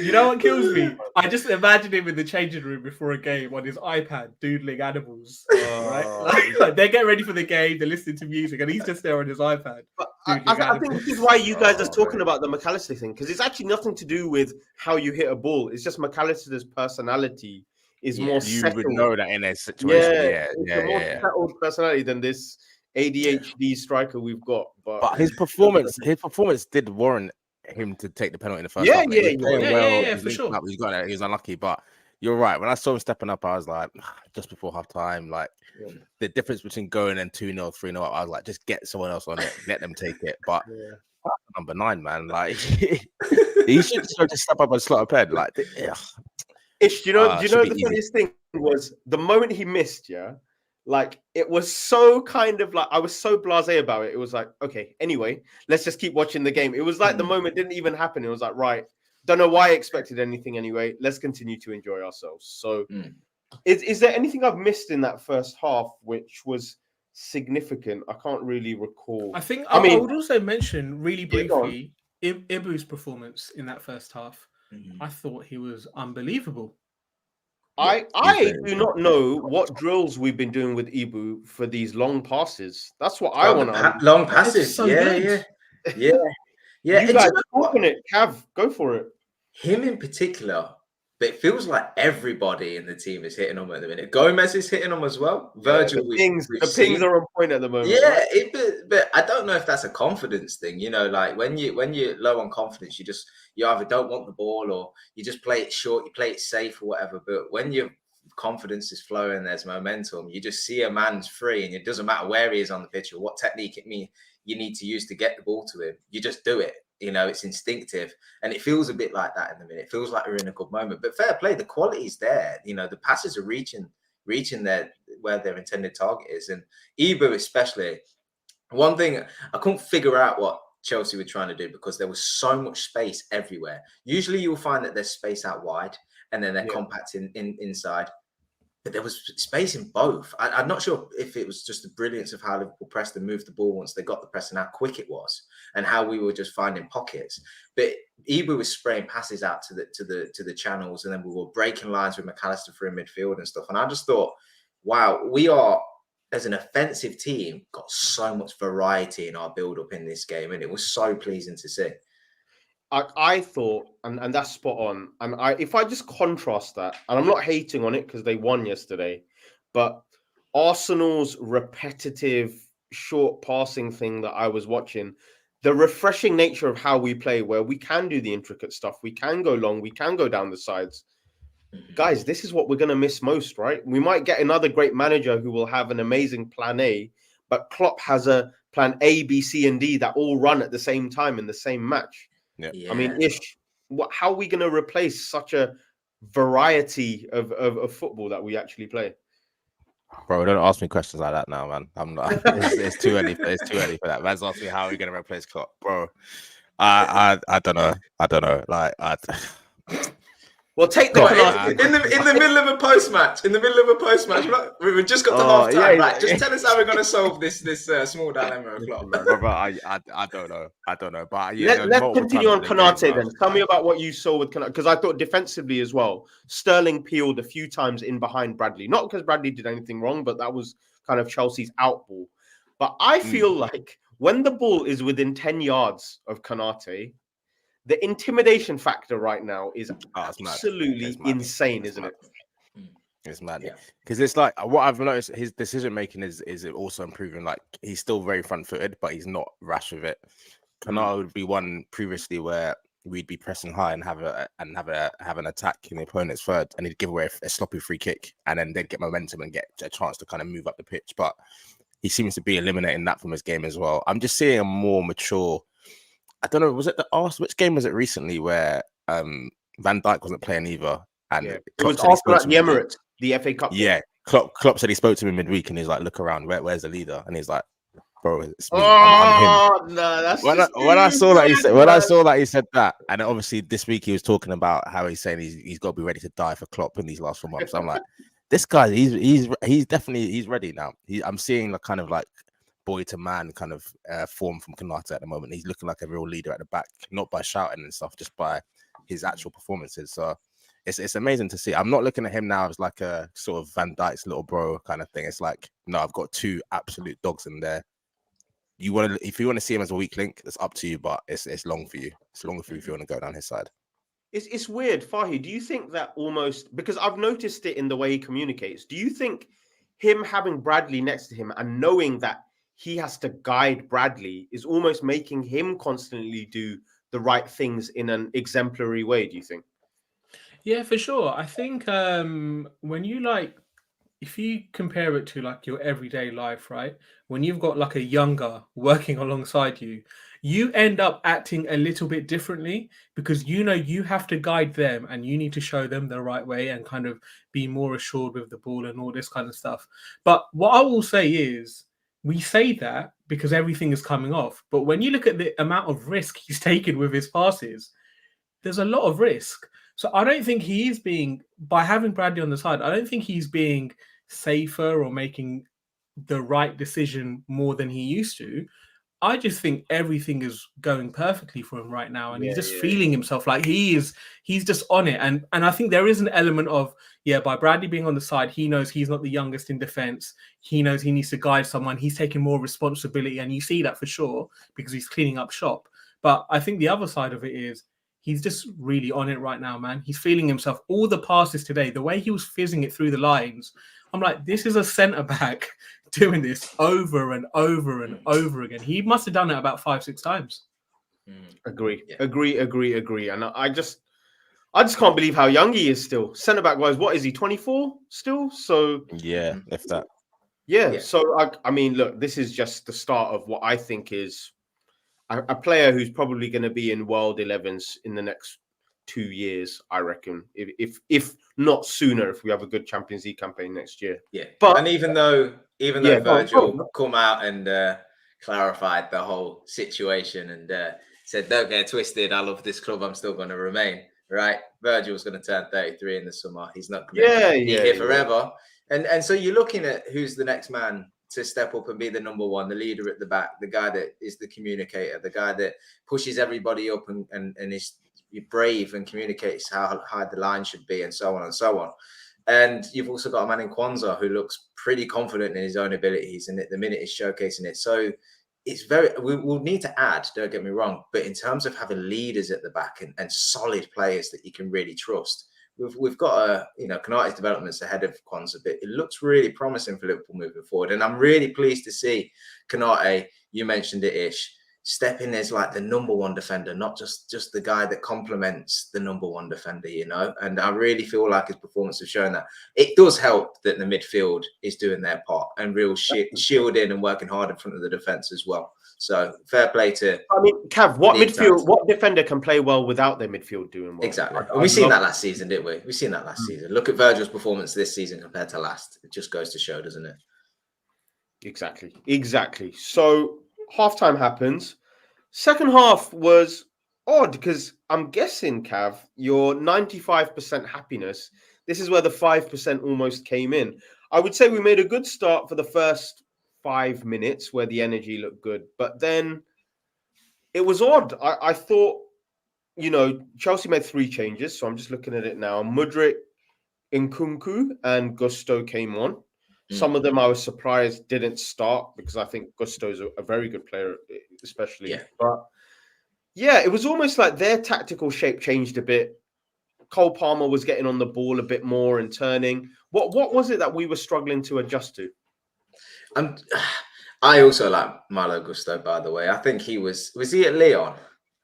You know what kills me? I just imagine him in the changing room before a game on his iPad doodling animals. Right? Like they're getting ready for the game, they're listening to music, and he's just there on his iPad. But I think this is why you guys are talking about the McAllister thing, because it's actually nothing to do with how you hit a ball. It's just McAllister's personality is more settled. You would know that in a situation. More settled personality than this ADHD striker we've got. But his performance did warrant him to take the penalty in the first half. For sure. He was unlucky, but you're right. When I saw him stepping up, I was like, just before half time, like the difference between going and 2-0, 3-0 up, I was like, just get someone else on it, let them take it. But number 9, man, like he should just step up and slot up head. Like, Ish, do you know the funniest thing was the moment he missed, like it was so kind of like I was so blasé about it. It was like, okay, anyway, let's just keep watching the game. It was like the moment didn't even happen. It was like, right, don't know why I expected anything anyway. Let's continue to enjoy ourselves. So is there anything I've missed in that first half which was significant? I can't really recall. I think I would also mention really briefly Ibu's performance in that first half. I thought he was unbelievable. I do not know what drills we've been doing with Ibu for these long passes. That's what I want to long passes. So yeah. You guys open it, Cav, go for it. Him in particular, but it feels like everybody in the team is hitting him at the minute. Gomez is hitting him as well. Virgil, the pings are on point at the moment. Yeah, but I don't know if that's a confidence thing. You know, like when you're low on confidence, you either don't want the ball or you just play it short, you play it safe or whatever. But when your confidence is flowing, there's momentum. You just see a man's free, and it doesn't matter where he is on the pitch or what technique you need to use to get the ball to him. You just do it. You know, it's instinctive, and it feels a bit like that in the minute. It feels like we're in a good moment. But fair play, the quality's there. You know, the passes are reaching there where their intended target is. And Ibu especially, one thing I couldn't figure out what Chelsea were trying to do because there was so much space everywhere. Usually you'll find that there's space out wide and then they're compact inside. But there was space in both. I'm not sure if it was just the brilliance of how Liverpool pressed and moved the ball once they got the press and how quick it was and how we were just finding pockets. But Ibu was spraying passes out to the channels, and then we were breaking lines with McAllister through midfield and stuff. And I just thought, wow, we are, as an offensive team, got so much variety in our build-up in this game, and it was so pleasing to see. I thought, and that's spot on. And if I just contrast that, and I'm not hating on it because they won yesterday, but Arsenal's repetitive short passing thing that I was watching, the refreshing nature of how we play, where we can do the intricate stuff, we can go long, we can go down the sides. Guys, this is what we're going to miss most, right? We might get another great manager who will have an amazing plan A, but Klopp has a plan A, B, C, and D that all run at the same time in the same match. Yeah. I mean, how are we going to replace such a variety of football that we actually play? Bro, don't ask me questions like that now, man. I'm not. It's too early. It's too early for that. Man's asking me how are we going to replace Klopp, bro. I don't know. Like, well, take the in the middle of a post match. We've just got to half time. Right, just tell us how we're going to solve this small dilemma of Klopp. Bro, I don't know. But yeah, let's continue on Khanage then. Tell me about what you saw with Khanage, because I thought defensively as well, Sterling peeled a few times in behind Bradley. Not because Bradley did anything wrong, but that was kind of Chelsea's out ball. But I feel like when the ball is within 10 yards of Khanage, the intimidation factor right now is absolutely insane, isn't it? It's mad Yeah. because it's like what I've noticed. His decision making is also improving. Like he's still very front footed, but he's not rash with it. Khanage would be one previously where we'd be pressing high and have an attack in the opponent's third, and he'd give away a sloppy free kick, and then they'd get momentum and get a chance to kind of move up the pitch. But he seems to be eliminating that from his game as well. I'm just seeing a more mature. I don't know. Was it the Arsenal? Which game was it recently where Van Dijk wasn't playing either? And it was after the Emirates, the FA Cup. Yeah, Klopp said he spoke to him midweek, and he's like, "Look around, where's the leader?" And he's like, "Bro, it's me. I'm him." No, that's when I saw that he said that, and obviously this week he was talking about how he's saying he's got to be ready to die for Klopp in these last 4 months. I'm like, this guy, he's definitely ready now. I'm seeing the kind of like boy to man kind of form from Khanage at the moment. He's looking like a real leader at the back, not by shouting and stuff, just by his actual performances. So. It's amazing to see. I'm not looking at him now as like a sort of Van Dijk's little bro kind of thing. It's like, no, I've got two absolute dogs in there. If you want to see him as a weak link, it's up to you, but it's long for you. It's longer for you if you want to go down his side. It's weird, Fahi. Do you think that almost, because I've noticed it in the way he communicates, do you think him having Bradley next to him and knowing that he has to guide Bradley is almost making him constantly do the right things in an exemplary way, do you think? Yeah, for sure. I think when you if you compare it to like your everyday life, right? When you've got like a younger working alongside you, you end up acting a little bit differently because you have to guide them and you need to show them the right way and kind of be more assured with the ball and all this kind of stuff. But what I will say is we say that because everything is coming off. But when you look at the amount of risk he's taken with his passes, there's a lot of risk. So I don't think by having Bradley on the side, I don't think he's being safer or making the right decision more than he used to. I just think everything is going perfectly for him right now. And he's just feeling himself like he's just on it. And I think there is an element of, by Bradley being on the side, he knows he's not the youngest in defense. He knows he needs to guide someone. He's taking more responsibility. And you see that for sure because he's cleaning up shop. But I think the other side of it is, he's just really on it right now, man. He's feeling himself. All the passes today, the way he was fizzing it through the lines, I'm like, this is a centre-back doing this over and over and over again. He must have done it about 5-6 times. Agree. And I just can't believe how young he is still. Centre-back wise, what is he, 24 still? So yeah, if that. Yeah. So, I mean, look, this is just the start of what I think is a player who's probably going to be in World 11s in the next 2 years, I reckon, if not sooner, if we have a good Champions League campaign next year. Yeah, and even though Virgil come out and clarified the whole situation and said, "Don't get twisted. I love this club. I'm still going to remain." Right? Virgil's going to turn 33 in the summer. He's not going to be here forever. And so you're looking at who's the next man to step up and be the number one, the leader at the back, the guy that is the communicator, the guy that pushes everybody up and is brave and communicates how high the line should be and so on and so on. And you've also got a man in Kwanzaa who looks pretty confident in his own abilities and at the minute is showcasing it. So it's we'll need to add, don't get me wrong, but in terms of having leaders at the back and solid players that you can really trust, we've got Khanage's developments ahead of Kwanzaa, but it looks really promising for Liverpool moving forward. And I'm really pleased to see Khanage, you mentioned it, Ish, step in as like the number one defender, not just the guy that complements the number one defender, And I really feel like his performance has shown that. It does help that the midfield is doing their part and real shielding and working hard in front of the defence as well. So fair play to. I mean, Cav, what defender can play well without their midfield doing well? Exactly. We've seen that last season, didn't we? We've seen that last season. Look at Virgil's performance this season compared to last. It just goes to show, doesn't it? Exactly. So halftime happens. Second half was odd because I'm guessing, Cav, your 95% happiness, this is where the 5% almost came in. I would say we made a good start for the first 5 minutes where the energy looked good, but then it was odd. I thought, Chelsea made 3 changes, so I'm just looking at it now. Mudryk, Nkunku, and Gusto came on. Some of them I was surprised didn't start because I think Gusto's a very good player, especially. Yeah. But it was almost like their tactical shape changed a bit. Cole Palmer was getting on the ball a bit more and turning. What was it that we were struggling to adjust to? I also like Malo Gusto, by the way. I think he was he at Lyon?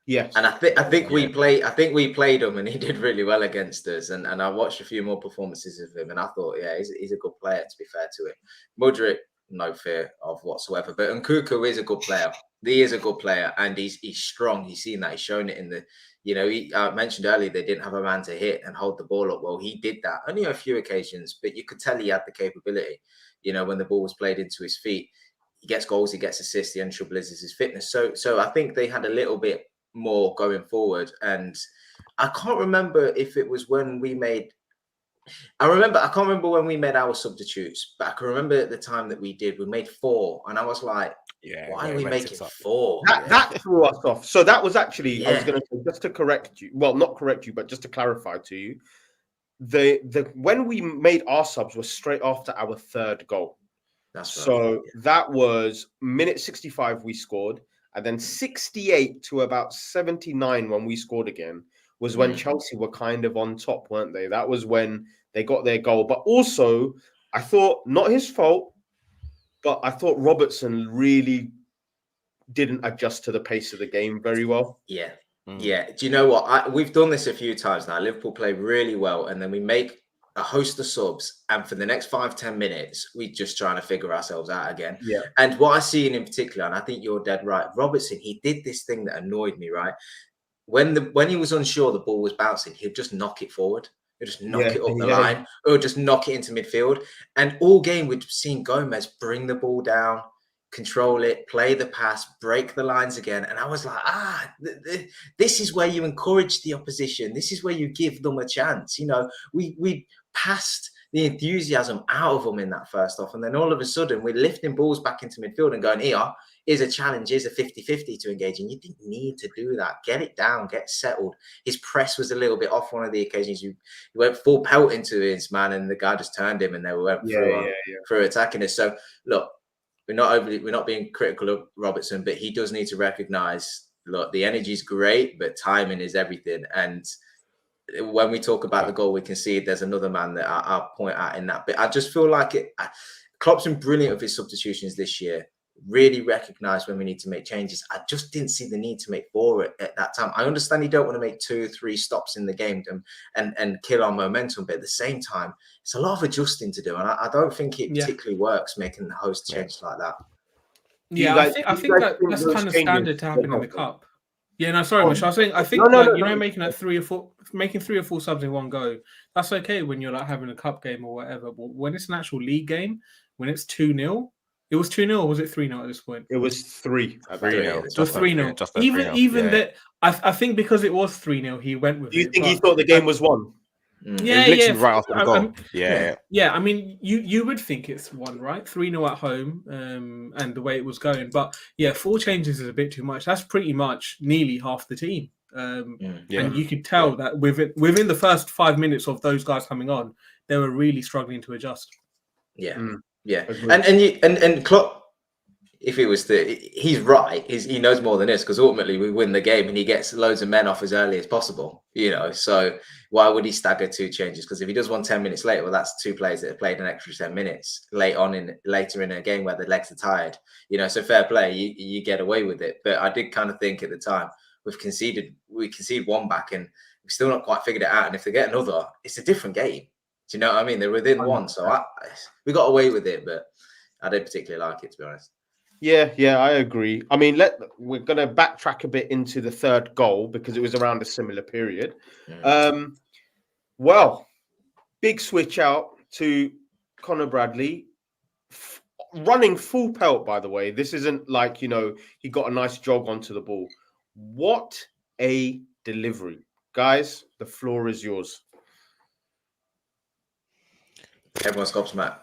Yes. And I think we played him and he did really well against us. And I watched a few more performances of him and I thought, yeah, he's a good player, to be fair to him. Mudryk, no fear of whatsoever. But Nkunku is a good player. He is a good player and he's strong. He's seen that. He's shown it in the, I mentioned earlier they didn't have a man to hit and hold the ball up. Well, he did that. Only a few occasions, but you could tell he had the capability, when the ball was played into his feet. He gets goals, he gets assists. The only trouble is his fitness. So I think they had a little bit more going forward. And I can't remember if it was when we made... I can't remember when we made our substitutes, but I can remember at the time that we made 4. And I was like, why are we making 4? That threw us off. So that was actually, I was going to say, just to correct you, well, not correct you, but just to clarify to you, when we made our subs was straight after our 3rd goal. That's right. So that was minute 65 we scored, and then 68 to about 79 when we scored again was when Chelsea were kind of on top, weren't they? That was when they got their goal. But also, I thought, not his fault, but I thought Robertson really didn't adjust to the pace of the game very well. Yeah. Yeah. Do you know what? We've done this a few times now. Liverpool play really well, and then we make a host of subs, and for the next 5-10 minutes, we're just trying to figure ourselves out again. Yeah. And what I see in particular, and I think you're dead right, Robertson, he did this thing that annoyed me, right? When he was unsure the ball was bouncing, he'd just knock it forward. He'd just knock it up the line, or just knock it into midfield. And all game, we'd seen Gomez bring the ball down, control it, play the pass, break the lines again. And I was like, this is where you encourage the opposition. This is where you give them a chance. We passed the enthusiasm out of them in that first half. And then all of a sudden, we're lifting balls back into midfield and going, here's a challenge, here's a 50-50 to engage. And you didn't need to do that. Get it down, get settled. His press was a little bit off one of the occasions. He went full pelt into his man and the guy just turned him and they went through attacking us. So look, we're not being critical of Robertson, but he does need to recognize, look, the energy is great, but timing is everything. And when we talk about the goal we concede, there's another man that I'll point out in that. But I just feel like Klopp's been brilliant with his substitutions this year. Really recognized when we need to make changes. I just didn't see the need to make 4 at that time. I understand you don't want to make 2 or 3 stops in the game and kill our momentum, but at the same time, it's a lot of adjusting to do, and I don't think it particularly works making the host change like that. Yeah, I think that's kind of standard to happen in the cup. Yeah, no, sorry, Michelle. I think making 3 or 4 subs in one go, that's okay when you're like having a cup game or whatever. But when it's an actual league game, when it's 2-0, it was 2-0 or was it 3-0 at this point? It was 3. 3-0. It was 3-0. Even that, I think because it was 3-0, he went with it. Do you think he thought the game was won? Yeah, right after the goal. Yeah. I mean, you would think it's 1, right? 3-0 at home, and the way it was going. But yeah, 4 changes is a bit too much. That's pretty much nearly half the team. And you could tell that within the first 5 minutes of those guys coming on, they were really struggling to adjust. Yeah. Yeah, and Klopp, if he was he's right. He knows more than this because ultimately we win the game and he gets loads of men off as early as possible. So why would he stagger 2 changes? Because if he does one 10 minutes later, well, that's 2 players that have played an extra 10 minutes later in a game where the legs are tired. So fair play, you get away with it. But I did kind of think at the time we conceded 1 back and we've still not quite figured it out. And if they get another, it's a different game. Do you know what I mean? They're within 1, so we got away with it, but I don't particularly like it, to be honest. Yeah, I agree. I mean, we're going to backtrack a bit into the 3rd goal because it was around a similar period. Well, big switch out to Conor Bradley, running full pelt, by the way. This isn't like, he got a nice jog onto the ball. What a delivery. Guys, the floor is yours. Everyone's gobsmacked.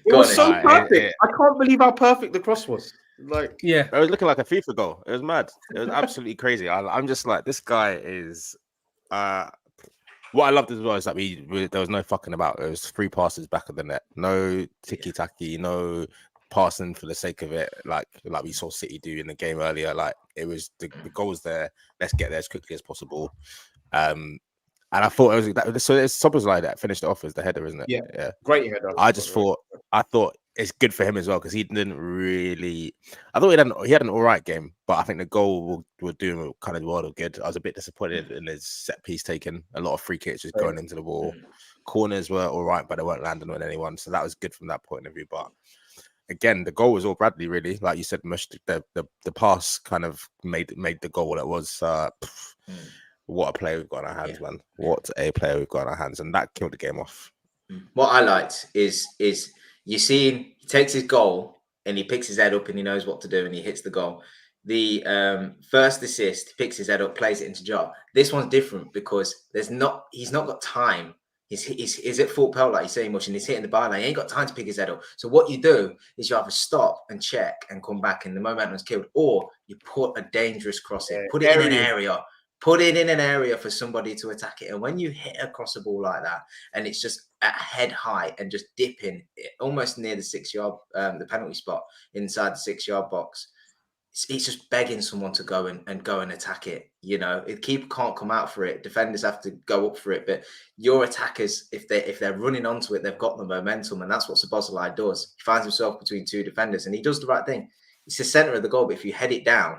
It was so perfect. I can't believe how perfect the cross was. It was looking like a FIFA goal. It was mad. It was absolutely crazy. I'm just like, this guy is. What I loved as well is that there was no fucking about. It was 3 passes back of the net, no ticky tacky, no passing for the sake of it, like we saw City do in the game earlier. Like it was the goal was there. Let's get there as quickly as possible. And I thought it was that. So it's Szoboszlai that finished it off as the header, isn't it? Yeah. Great header. I thought it's good for him as well because he didn't really. I thought he had an all right game, but I think the goal will do him kind of well or good. I was a bit disappointed in his set piece taken. A lot of free kicks just going into the wall. Corners were all right, but they weren't landing on anyone, so that was good from that point of view. But again, the goal was all Bradley, really. Like you said, Mush, the pass kind of made the goal what it was. What a player we've got on our hands, man. What a player we've got on our hands. And that killed the game off. What I liked is you see him, he takes his goal and he picks his head up and he knows what to do and he hits the goal. The first assist, he picks his head up, plays it into Jota. This one's different because he's not got time. He's at full pelt, like you're saying, Mush, and he's hitting the byline. He ain't got time to pick his head up. So what you do is you either stop and check and come back and the momentum's killed, or you put a dangerous cross in, put it in an area. Put it in an area for somebody to attack it. And when you hit across a ball like that, and it's just at head height and just dipping almost near the 6 yard, the penalty spot inside the 6 yard box, it's just begging someone to go and attack it. You know, the keeper can't come out for it. Defenders have to go up for it. But your attackers, if they're running onto it, they've got the momentum, and that's what Szoboszlai does. He finds himself between two defenders, and he does the right thing. It's the center of the goal, but if you head it down,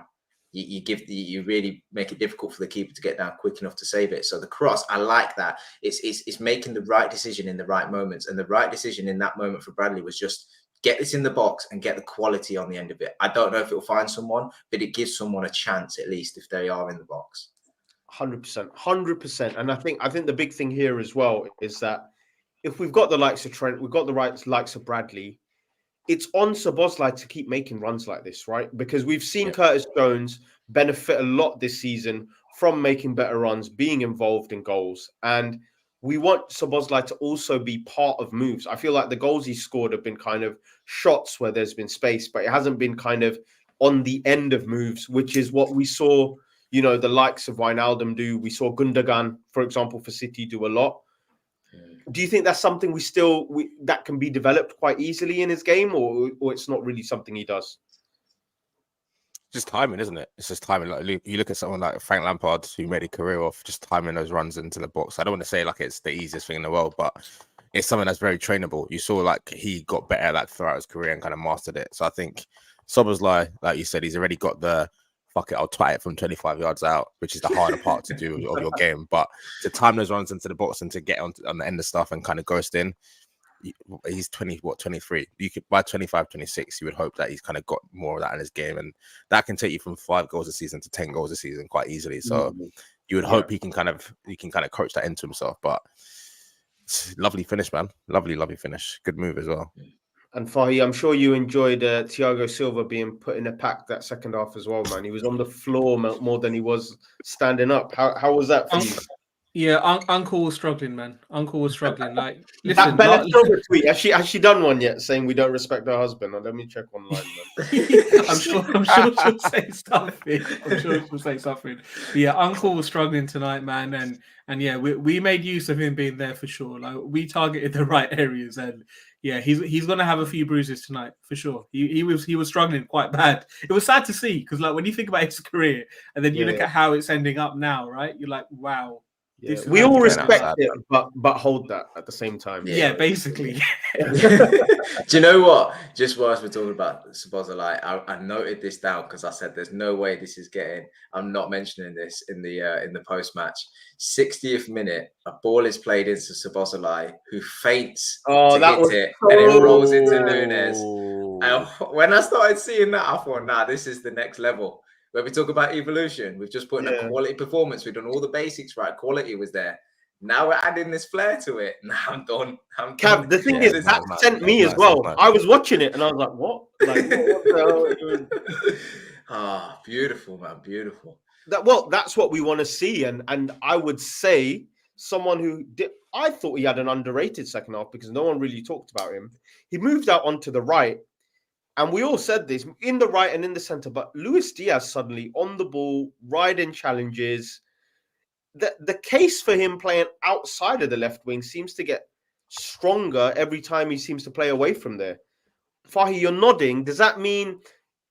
you really make it difficult for the keeper to get down quick enough to save it. So the cross, I like that. It's making the right decision in the right moments, and the right decision in that moment for Bradley was just get this in the box and get the quality on the end of it. I don't know if it'll find someone, but it gives someone a chance at least if they are in the box. 100%. And I think the big thing here as well is that if we've got the likes of Trent, we've got the likes of Bradley, it's on Szoboszlai to keep making runs like this, right? Because we've seen Curtis Jones benefit a lot this season from making better runs, being involved in goals. And we want Szoboszlai to also be part of moves. I feel like the goals he scored have been kind of shots where there's been space, but it hasn't been kind of on the end of moves, which is what we saw, you know, the likes of Wijnaldum do. We saw Gundogan, for example, for City do a lot. Do you think that's something that can be developed quite easily in his game, or it's not really something he does? Just timing, isn't it? It's just timing. Like you look at someone like Frank Lampard, who made a career off just timing those runs into the box. I don't want to say like it's the easiest thing in the world, but it's something that's very trainable. You saw like he got better at that throughout his career and kind of mastered it. So I think Szoboszlai, like you said, he's already got the fuck it, I'll twat it from 25 yards out, which is the harder part to do of your game. But to time those runs into the box and to get on the end of stuff and kind of ghost in, he's 23. You could by 25, 26, you would hope that he's kind of got more of that in his game, and that can take you from 5 goals a season to 10 goals a season quite easily. So you would hope he can kind of coach that into himself. But lovely finish, man. Lovely finish. Good move as well. And Fahy, I'm sure you enjoyed Thiago Silva being put in a pack that second half as well, man. He was on the floor more than he was standing up. How was that for you? Yeah, Uncle was struggling, man. Uncle was struggling. Like, listen, that Bella Silva tweet, has she done one yet saying we don't respect her husband? Let me check online, man. I'm sure she'll say something. But yeah, Uncle was struggling tonight, man, and yeah, we made use of him being there for sure. Like, we targeted the right areas, and yeah, he's gonna have a few bruises tonight for sure. He was struggling quite bad. It was sad to see because like when you think about his career and then you look at how it's ending up now, right? You're like, wow. Yeah. We all respect it, but hold that at the same time. Yeah, basically. Do you know what? Just whilst we're talking about Szoboszlai, I noted this down because I said there's no way this is getting. I'm not mentioning this in the post match. 60th minute, a ball is played into Szoboszlai, who feints to hit it, and it rolls into Nunez. And when I started seeing that, I thought, nah, this is the next level. Where we talk about evolution, we've just put in a quality performance. We've done all the basics right. Quality was there. Now we're adding this flair to it. Now I'm done. Cav, the thing is, that sent me as well. I was watching it and I was like, what? Like, what the hell are you doing? Beautiful, man. Beautiful. That's what we want to see. And I would say someone who I thought he had an underrated second half because no one really talked about him. He moved out onto the right. And we all said this in the right and in the center, but Luis Diaz suddenly on the ball, riding challenges. The case for him playing outside of the left wing seems to get stronger every time he seems to play away from there. Fahy, you're nodding. Does that mean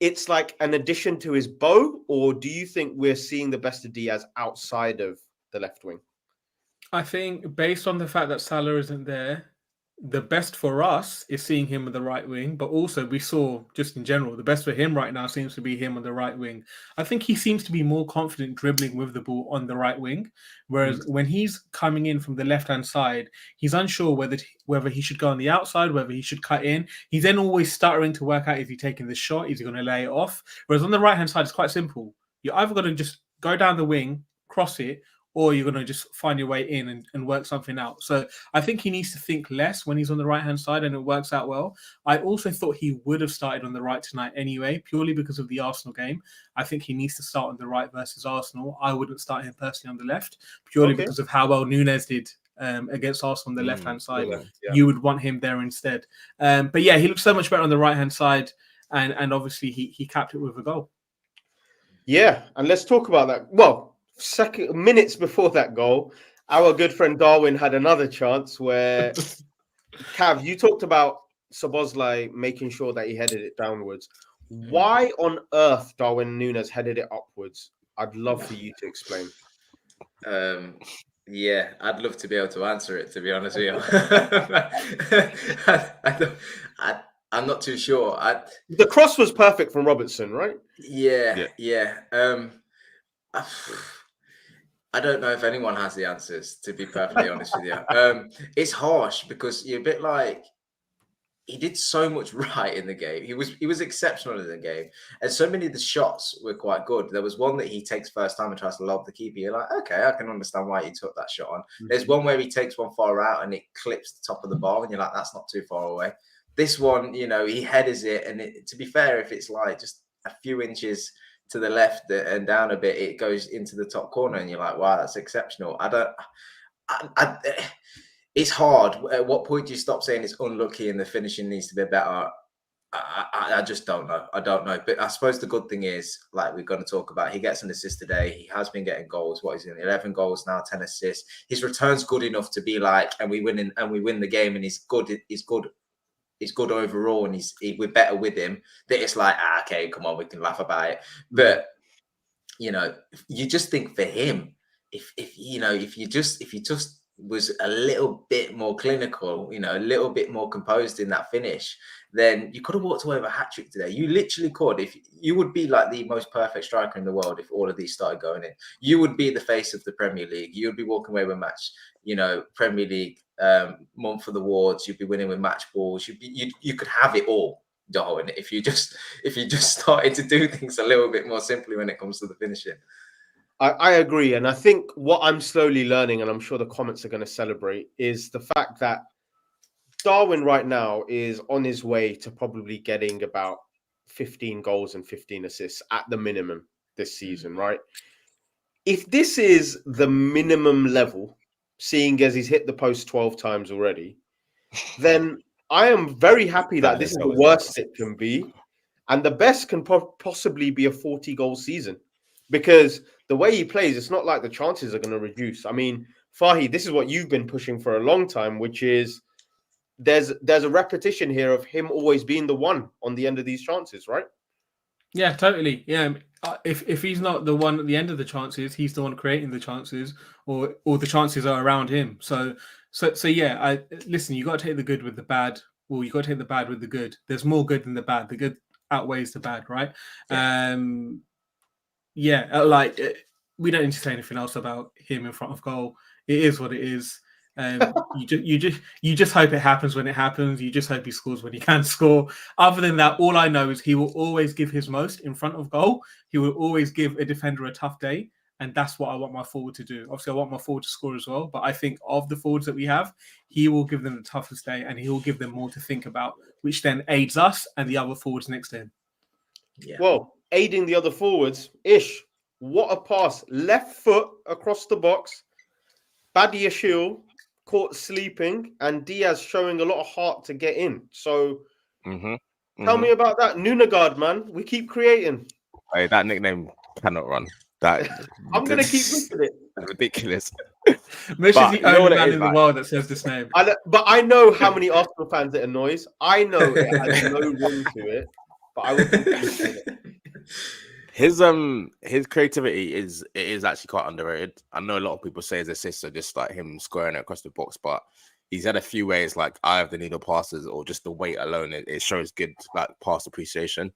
it's like an addition to his bow, or do you think we're seeing the best of Diaz outside of the left wing? I think based on the fact that Salah isn't there, the best for us is seeing him on the right wing, but also we saw just in general, the best for him right now seems to be him on the right wing. I think he seems to be more confident dribbling with the ball on the right wing, whereas when he's coming in from the left-hand side, he's unsure whether he should go on the outside, whether he should cut in. He's then always stuttering to work out, is he taking the shot, is he going to lay it off? Whereas on the right-hand side, it's quite simple. You're either going to just go down the wing, cross it, or you're going to just find your way in and work something out. So I think he needs to think less when he's on the right-hand side, and it works out well. I also thought he would have started on the right tonight anyway, purely because of the Arsenal game. I think he needs to start on the right versus Arsenal. I wouldn't start him personally on the left, purely because of how well Nunez did against Arsenal on the left-hand side. Yeah. You would want him there instead. But yeah, he looks so much better on the right-hand side, and obviously he capped it with a goal. Yeah, and let's talk about that. Well, minutes before that goal, our good friend Darwin had another chance where Cav, you talked about Szoboszlai making sure that he headed it downwards. Why on earth Darwin Nunez headed it upwards? I'd love for you to explain. Yeah, I'd love to be able to answer it, to be honest with you. I'm not too sure. The cross was perfect from Robertson, right? Yeah. I don't know if anyone has the answers, to be perfectly honest with you. It's harsh because you're a bit like, he did so much right in the game. He was exceptional in the game. And so many of the shots were quite good. There was one that he takes first time and tries to lob the keeper. You're like, okay, I can understand why he took that shot on. There's one where he takes one far out and it clips the top of the bar and you're like, that's not too far away. This one, he headers it. And to be fair, if it's like just a few inches to the left and down a bit, it goes into the top corner and you're like, wow, that's exceptional. It's hard. At what point do you stop saying it's unlucky and the finishing needs to be better? I just don't know. I don't know. But I suppose the good thing is, like we're going to talk about, he gets an assist today. He has been getting goals. What is he in? 11 goals now, 10 assists. His return's good enough to be like, and we win the game, and he's good. He's good overall, and we're better with him. That it's like, okay, come on, we can laugh about it. But you just think for him, if you just was a little bit more clinical, a little bit more composed in that finish, then you could have walked away with a hat trick today. You literally could. If you would be like the most perfect striker in the world if all of these started going in. You would be the face of the Premier League. You would be walking away with a match. Premier League month for the awards. You'd be winning with match balls. You could have it all, Darwin, if you just started to do things a little bit more simply when it comes to the finishing. I agree. And I think what I'm slowly learning, and I'm sure the comments are going to celebrate, is the fact that Darwin right now is on his way to probably getting about 15 goals and 15 assists at the minimum this season, right? If this is the minimum level, seeing as he's hit the post 12 times already, then I am very happy that this is the worst it can be. And the best can possibly be a 40-goal season. Because the way he plays, it's not like the chances are going to reduce. I mean, Fahi, this is what you've been pushing for a long time, which is there's a repetition here of him always being the one on the end of these chances, right? Yeah, totally. Yeah, if he's not the one at the end of the chances, he's the one creating the chances, or the chances are around him. So yeah. Listen, you got to take the good with the bad. Well, you got to take the bad with the good. There's more good than the bad. The good outweighs the bad, right? Yeah. We don't need to say anything else about him in front of goal. It is what it is. You just hope it happens when it happens. You just hope he scores when he can score. Other than that, all I know is he will always give his most in front of goal. He will always give a defender a tough day, and that's what I want my forward to do. Obviously, I want my forward to score as well, but I think of the forwards that we have, he will give them the toughest day, and he will give them more to think about, which then aids us and the other forwards next to him. Yeah. Well, aiding the other forwards, what a pass. Left foot across the box. Badiashile caught sleeping, and Diaz showing a lot of heart to get in. So tell me about that. Nunegard, man. We keep creating. Hey, that nickname cannot run. I'm going to keep looking at it. Ridiculous. Mish is the only man in the world that says this name. But I know how many Arsenal fans it annoys. I know it has no ring to it, but I would continue to it. His creativity is actually quite underrated. I know a lot of people say his assists are just like him squaring it across the box, but he's had a few ways like eye of the needle passes or just the weight alone. It shows good like pass appreciation.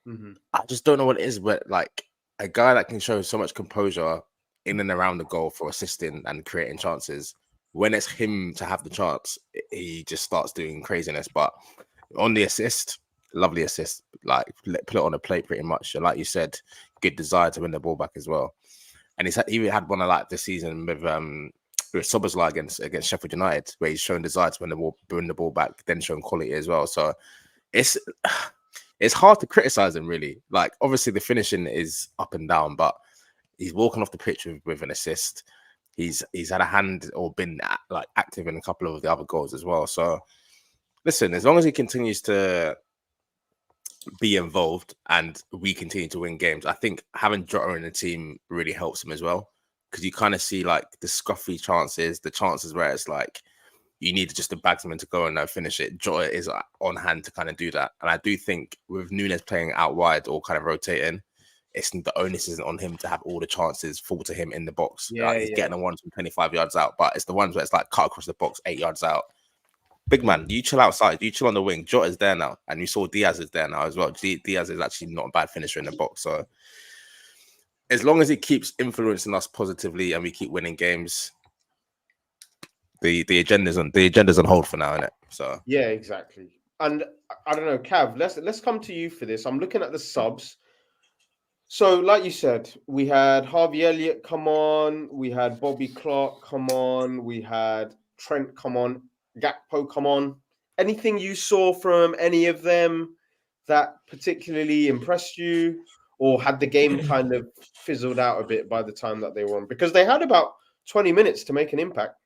Mm-hmm. I just don't know what it is, but like a guy that can show so much composure in and around the goal for assisting and creating chances. When it's him to have the chance, he just starts doing craziness. But on the assist, lovely assist, like put it on a plate pretty much. And like you said, good desire to win the ball back as well. And he even had one of like this season with Szoboszlai against Sheffield United, where he's shown desire to win the ball back, then shown quality as well. So it's hard to criticize him really. Like obviously the finishing is up and down, but he's walking off the pitch with an assist. He's had a hand or been like active in a couple of the other goals as well. So listen, as long as he continues to be involved and we continue to win games, I think having Jota in the team really helps him as well, because you kind of see like the scruffy chances, the chances where it's like you need just the bagsman to go and finish it. Jota is on hand to kind of do that. And I do think with Nunez playing out wide or kind of rotating, the onus isn't on him to have all the chances fall to him in the box. Yeah, like he's getting the ones from 25 yards out, but it's the ones where it's like cut across the box 8 yards out. Big man, you chill outside, you chill on the wing. Jota's there now, and you saw Diaz is there now as well. Diaz is actually not a bad finisher in the box. So as long as he keeps influencing us positively and we keep winning games, the agenda's on hold for now, isn't it? So yeah, exactly. And I don't know, Cav, let's come to you for this. I'm looking at the subs. So, like you said, we had Harvey Elliott come on, we had Bobby Clark come on, we had Trent come on, Gakpo come on. Anything you saw from any of them that particularly impressed you, or had the game kind of fizzled out a bit by the time that they were on? Because they had about 20 minutes to make an impact.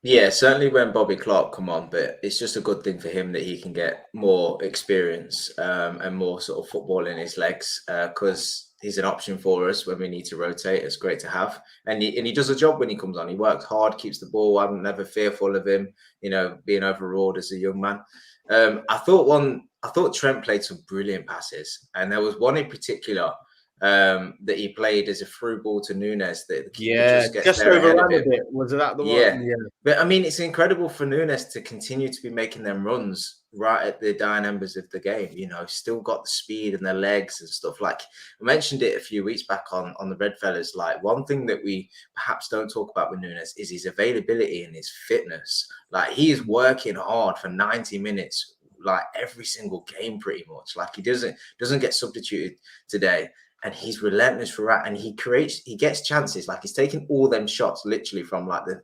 Yeah, certainly when Bobby Clark come on, but it's just a good thing for him that he can get more experience and more sort of football in his legs, because he's an option for us when we need to rotate. It's great to have, and he does a job when he comes on. He works hard, keeps the ball. I'm never fearful of him, being overawed as a young man. I thought Trent played some brilliant passes, and there was one in particular that he played as a through ball to Nunez that the keeper just overran a bit. Was that the one? Yeah. But I mean, it's incredible for Nunez to continue to be making them runs right at the dying embers of the game. Still got the speed and the legs and stuff. Like I mentioned it a few weeks back on the Red Fellas. Like one thing that we perhaps don't talk about with Nunez is his availability and his fitness. Like he is working hard for 90 minutes, like every single game, pretty much. Like he doesn't get substituted today. And he's relentless for that, and he gets chances. Like he's taking all them shots literally from like the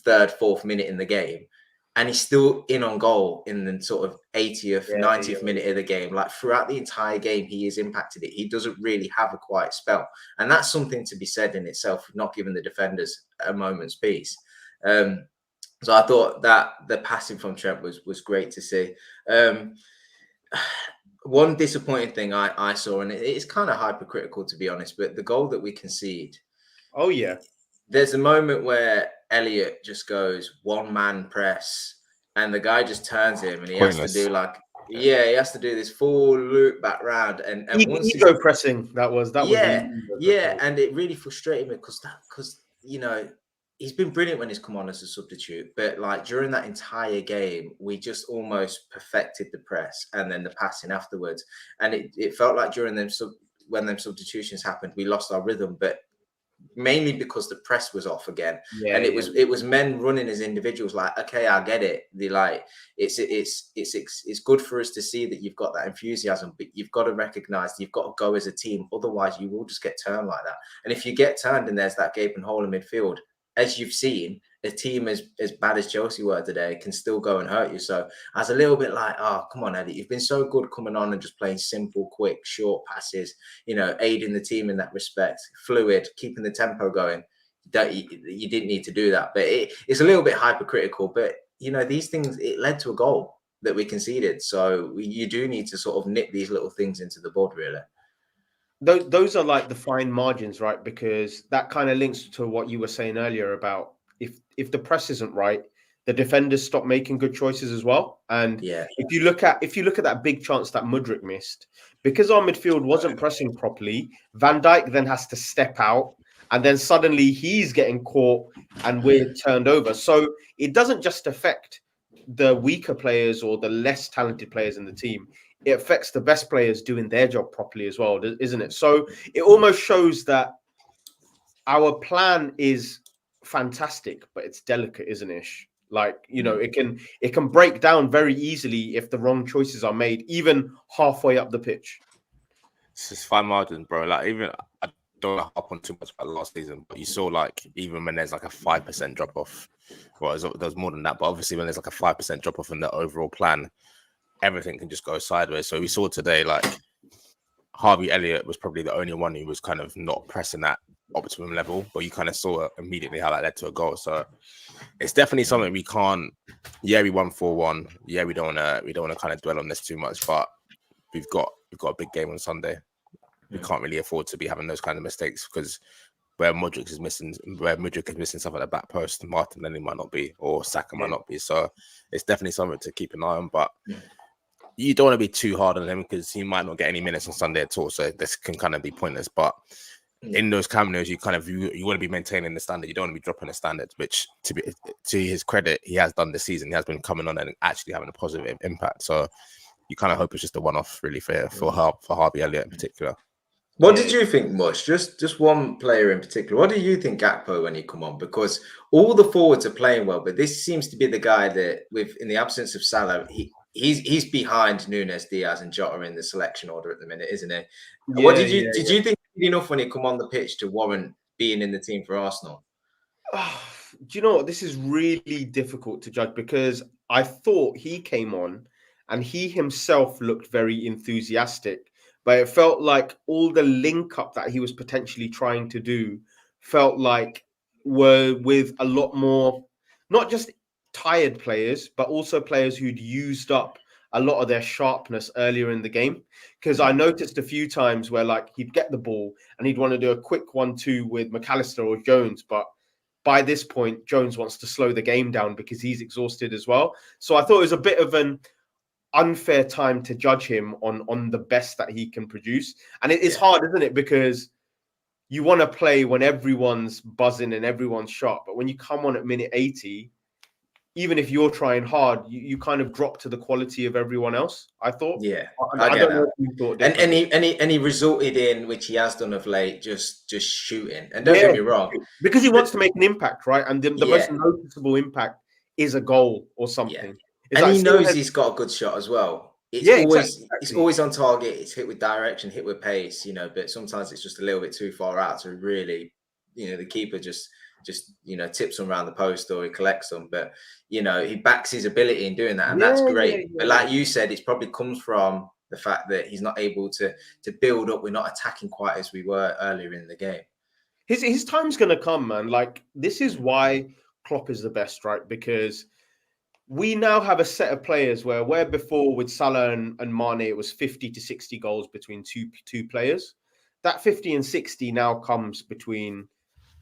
3rd, 4th minute in the game, and he's still in on goal in the sort of 80th, 90th minute of the game. Like throughout the entire game, he has impacted it. He doesn't really have a quiet spell, and that's something to be said in itself, not giving the defenders a moment's peace. So I thought that the passing from Trent was great to see. One disappointing thing I saw, and it's kind of hypercritical to be honest, but the goal that we concede. Oh yeah. There's a moment where Elliott just goes one-man press, and the guy just turns him, and he has to do he has to do this full loop back round, and once ego pressing. That was and it really frustrated me because he's been brilliant when he's come on as a substitute, but like during that entire game, we just almost perfected the press and then the passing afterwards. And it felt like during when them substitutions happened, we lost our rhythm, but mainly because the press was off again. And it was men running as individuals. Like, okay, I get it. It's good for us to see that you've got that enthusiasm, but you've got to recognize you've got to go as a team. Otherwise, you will just get turned like that. And if you get turned and there's that gaping hole in midfield, as you've seen, a team as bad as Chelsea were today can still go and hurt you. So I was a little bit like, oh, come on, Eddie. You've been so good coming on and just playing simple, quick, short passes, aiding the team in that respect, fluid, keeping the tempo going. You didn't need to do that. But it's a little bit hypercritical. But, these things, it led to a goal that we conceded. So you do need to sort of nip these little things into the bud, really. Those are like the fine margins, right? Because that kind of links to what you were saying earlier about if the press isn't right, the defenders stopped making good choices as well. And if you look at that big chance that Mudryk missed, because our midfield wasn't pressing properly, Van Dijk then has to step out, and then suddenly he's getting caught and we're turned over. So it doesn't just affect the weaker players or the less talented players in the team. It affects the best players doing their job properly as well, isn't it? So it almost shows that our plan is fantastic, but it's delicate, isn't it? Like, you know, it can break down very easily if the wrong choices are made, even halfway up the pitch. It's just fine margins, bro. Like, even I don't want to hop on too much about last season, but you saw, like, even when there's like a 5% drop off, well, there's more than that, but obviously when there's like a 5% drop off in the overall plan, everything can just go sideways. So we saw today, like, Harvey Elliott was probably the only one who was kind of not pressing that optimum level, but you kind of saw immediately how that led to a goal. So it's definitely something we can't. Yeah, we won 4-1. Yeah, we don't want to kind of dwell on this too much, but we've got a big game on Sunday. We can't really afford to be having those kind of mistakes, because where Mudryk is missing stuff at the back post, Martinelli might not be, or Saka might not be. So it's definitely something to keep an eye on. But you don't want to be too hard on him, because he might not get any minutes on Sunday at all. So this can kind of be pointless. But in those cameos, you want to be maintaining the standard. You don't want to be dropping the standards, which to his credit, he has done this season. He has been coming on and actually having a positive impact. So you kind of hope it's just a one-off, really, for Harvey Elliott in particular. What did you think, Mush? Just one player in particular. What do you think, Gakpo, when he come on? Because all the forwards are playing well, but this seems to be the guy that, in the absence of Salah, he's behind Nunez, Diaz, and Jota in the selection order at the minute, isn't he? Yeah, what did you think he did enough when he come on the pitch to warrant being in the team for Arsenal? Do you know what? This is really difficult to judge, because I thought he came on and he himself looked very enthusiastic, but it felt like all the link up that he was potentially trying to do felt like were with a lot more, not just tired players, but also players who'd used up a lot of their sharpness earlier in the game. Because I noticed a few times where, like, he'd get the ball and he'd want to do a quick 1-2 with McAllister or Jones, but by this point, Jones wants to slow the game down because he's exhausted as well. So I thought it was a bit of an unfair time to judge him on the best that he can produce. And it is hard, isn't it? Because you want to play when everyone's buzzing and everyone's sharp. But when you come on at minute 80, even if you're trying hard, you kind of drop to the quality of everyone else, I thought. Yeah, I don't know if you thought differently. And he resulted in, which he has done of late, just shooting. And don't get me wrong, because he wants to make an impact, right? And the most noticeable impact is a goal or something. And like, he knows he's got a good shot as well. It's always on target. It's hit with direction, hit with pace, you know, but sometimes it's just a little bit too far out to really, you know, the keeper just you know, tips them around the post or he collects them. But, you know, he backs his ability in doing that, and that's great. But like you said, it probably comes from the fact that he's not able to build up. We're not attacking quite as we were earlier in the game. His time's going to come, man. Like, this is why Klopp is the best, right? Because we now have a set of players where before with Salah and Mane, it was 50 to 60 goals between two players. That 50 and 60 now comes between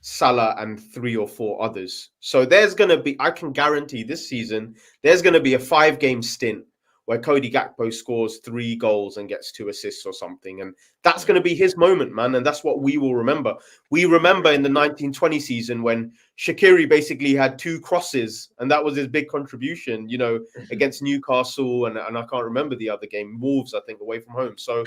Salah and 3 or 4 others. So there's going to be, I can guarantee this season, there's going to be a 5-game stint where Cody Gakpo scores 3 goals and gets 2 assists or something. And that's going to be his moment, man. And that's what we will remember. We remember in the 1920 season when Shaqiri basically had 2 crosses, and that was his big contribution, you know, against Newcastle. And I can't remember the other game, Wolves, I think, away from home. So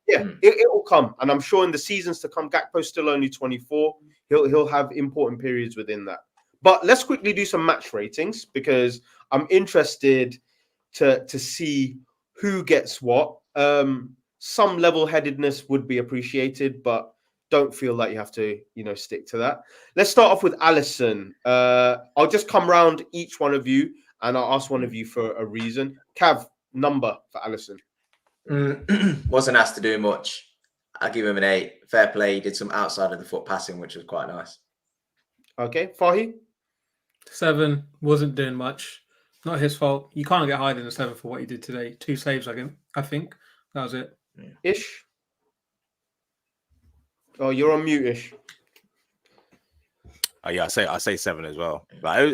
yeah, it will come. And I'm sure in the seasons to come, Gakpo's still only 24. He'll have important periods within that. But let's quickly do some match ratings, because I'm interested to see who gets what. Some level-headedness would be appreciated, but don't feel like you have to, you know, stick to that. Let's start off with Allison. I'll just come round each one of you and I'll ask one of you for a reason. Cav, number for Allison. Wasn't asked to do much. I'll give him an 8. Fair play. He did some outside of the foot passing, which was quite nice. Okay, Fahi? 7. Wasn't doing much. Not his fault. You can't get higher than a 7 for what he did today. 2 saves, I think. That was it. Ish? Oh, you're on mute, Ish. Yeah, I say 7 as well. Like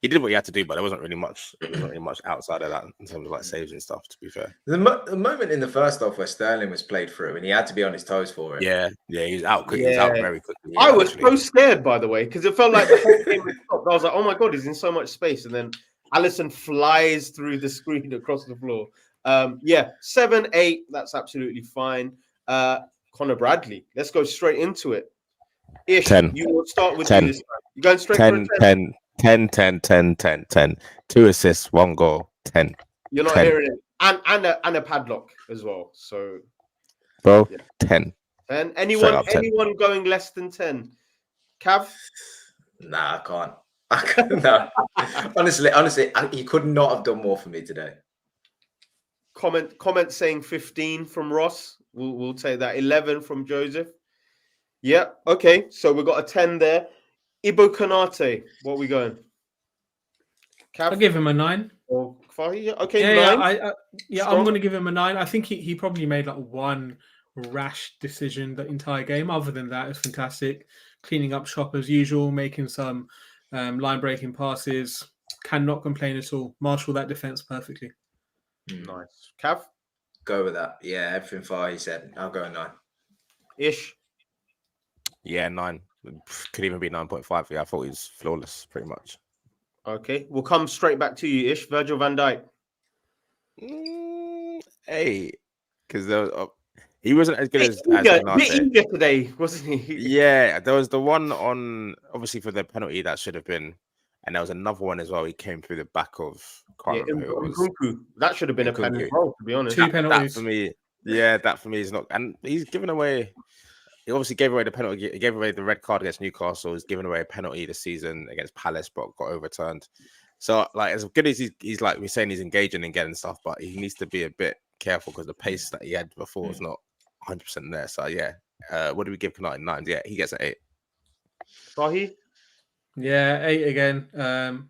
he did what he had to do, but there wasn't really much. There wasn't really much outside of that in terms of like saves and stuff. To be fair, the moment in the first half where Sterling was played through and he had to be on his toes for it. yeah, he was out quick. He was out very quickly. I was so scared, by the way, because it felt like the whole game was stopped. I was like, oh my god, he's in so much space, and then Alisson flies through the screen across the floor. 7, 8. That's absolutely fine. Connor Bradley. Let's go straight into it. Ish, 10. You will start with 10. you this time. You're going straight 10, for a 10. 10. 2 assists, 1 goal, 10. You're not 10. hearing it. And a padlock as well. So, Bro, yeah. 10. 10. Straight up 10. Anyone going less than 10? Cav? Nah, I can't. No. honestly, he could not have done more for me today. Comment saying 15 from Ross. We'll take that. 11 from Joseph. Yeah, okay. So we've got a 10 there. Ibo Konate, what are we going? Cav? I'll give him a 9. Or Fahi? Okay, 9. I'm going to give him a 9. I think he probably made like one rash decision the entire game. Other than that, it's fantastic. Cleaning up shop as usual, making some line breaking passes. Cannot complain at all. Marshal that defense perfectly. Nice. Cav? Go with that. Yeah, everything Fahi said. I'll go a 9. Ish? Yeah, 9. Could even be 9.5. Yeah, I thought he was flawless, pretty much. Okay, we'll come straight back to you, Ish. Virgil van Dijk. 8. Because he wasn't as good as eager today, wasn't he? Yeah, there was the one on, obviously, for the penalty that should have been, and there was another one as well. He came through the back of, that should have been a penalty, to be honest. 2 penalties. That for me is not, and he's given away. He obviously gave away the penalty. He gave away the red card against Newcastle. He's given away a penalty this season against Palace, but got overturned. So, like, as good as he's like we're saying, he's engaging and getting stuff, but he needs to be a bit careful because the pace that he had before is not 100% there. So, yeah. What do we give Khanage? 9? Yeah, he gets an 8. Fahi? Yeah, 8 again.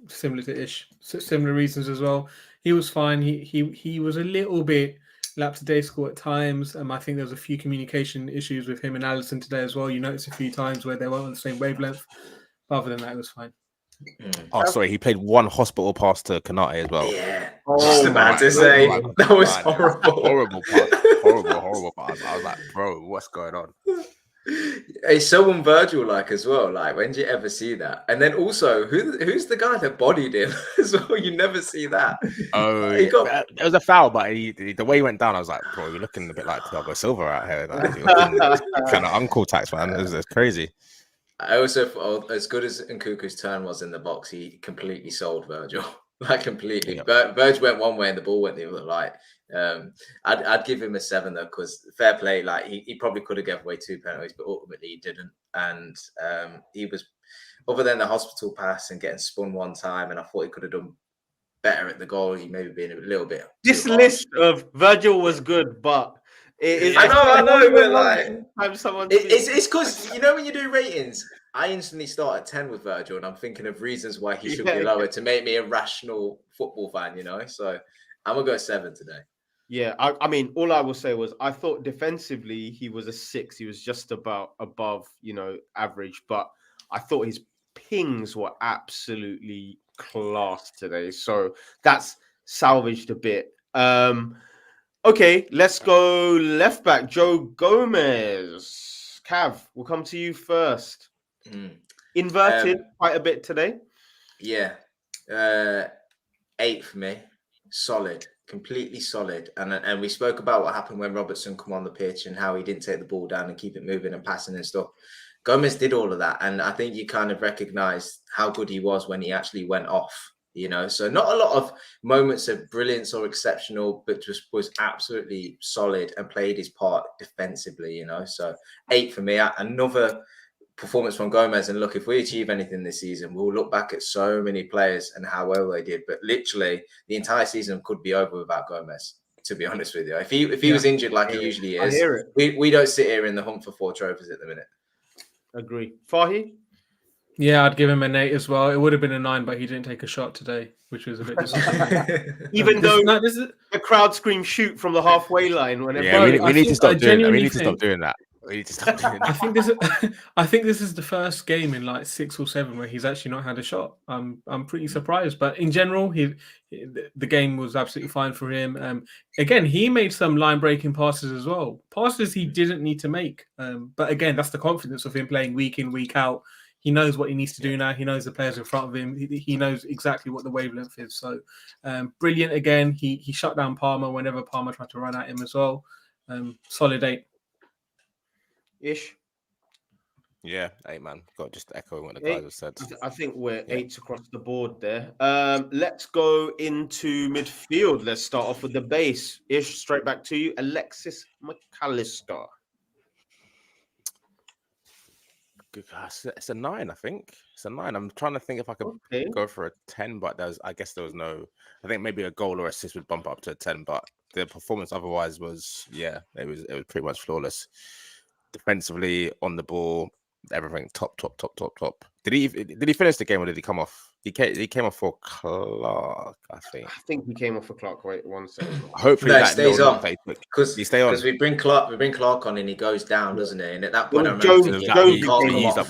Similar to Ish. Similar reasons as well. He was fine. He was a little bit lapsadaisical at times. I think there was a few communication issues with him and Allister today as well. You noticed a few times where they weren't on the same wavelength. But other than that, it was fine. Oh, sorry. He played one hospital pass to Khanage as well. Yeah. Just about to say. That was horrible. Horrible pass. Horrible pass. I was like, bro, what's going on? It's so un-Virgil-like as well. Like, when do you ever see that? And then also, who's the guy that bodied him as well? You never see that. Oh, it was a foul, but the way he went down, I was like, bro, you're looking a bit like Thiago Silva out here. Like, kind of uncle tax, man. It's crazy. I also thought, as good as Nkuku's turn was in the box, he completely sold Virgil. Like, completely. Yep. Virgil went one way and the ball went the other. Like, I'd give him a 7 though, because fair play. Like, he probably could have given away 2 penalties, but ultimately he didn't. And he was, other than the hospital pass and getting spun one time, and I thought he could have done better at the goal. He maybe been a little bit. This list of Virgil was good, but I know, but like, it's because, you know, when you do ratings, I instantly start at 10 with Virgil, and I'm thinking of reasons why he should be lower to make me a rational football fan, you know. So I'm gonna go 7 today. Yeah, I mean, all I will say was I thought defensively he was a 6. He was just about above, you know, average, but I thought his pings were absolutely class today. So that's salvaged a bit. Okay, let's go left back. Joe Gomez. Cav, we'll come to you first. Inverted quite a bit today. Yeah. 8 for me. Solid. Completely solid. And we spoke about what happened when Robertson come on the pitch and how he didn't take the ball down and keep it moving and passing and stuff. Gomez did all of that. And I think you kind of recognized how good he was when he actually went off. You know, so not a lot of moments of brilliance or exceptional, but just was absolutely solid and played his part defensively, you know. So 8 for me. Another performance from Gomez. And look, if we achieve anything this season, we'll look back at so many players and how well they did. But literally, the entire season could be over without Gomez, to be honest with you. If he was injured like he usually is, we don't sit here in the hunt for 4 trophies at the minute. Agree. Fahi? Yeah, I'd give him an 8 as well. It would have been a 9, but he didn't take a shot today, which was a bit disappointing. Even though the crowd screamed shoot from the halfway line. Whenever we need to stop doing that. We need to stop doing that. We need to stop doing I that. think this. I think this is the first game in like 6 or 7 where he's actually not had a shot. I'm pretty surprised, but in general, the game was absolutely fine for him. Again, he made some line breaking passes as well, passes he didn't need to make. But again, that's the confidence of him playing week in, week out. He knows what he needs to do now. He knows the players in front of him. He knows exactly what the wavelength is. So brilliant again. He shut down Palmer whenever Palmer tried to run at him as well. Solid 8. Ish. Yeah, 8 man. Got just echoing what the 8. guys have said. I think we're Yeah. 8s across the board there. Let's go into midfield. Let's start off with the base. Ish, straight back to you. Alexis McAllister. Good gosh, it's a 9, I think. It's a 9. I'm trying to think if I could Okay. go for a 10, but I guess there was no. I think maybe a goal or assist would bump up to a 10, but the performance otherwise was, it was pretty much flawless. Defensively, on the ball, everything top. Did he finish the game or did he come off? He came off for Clark, I think. I think he came off for Clark. Wait 1 second. Hopefully No, that stays little on. knock that Because he stay on. we bring Clark on and he goes down, doesn't he? And at that point, I remember Jones- thinking, Jones he can't came come off. off.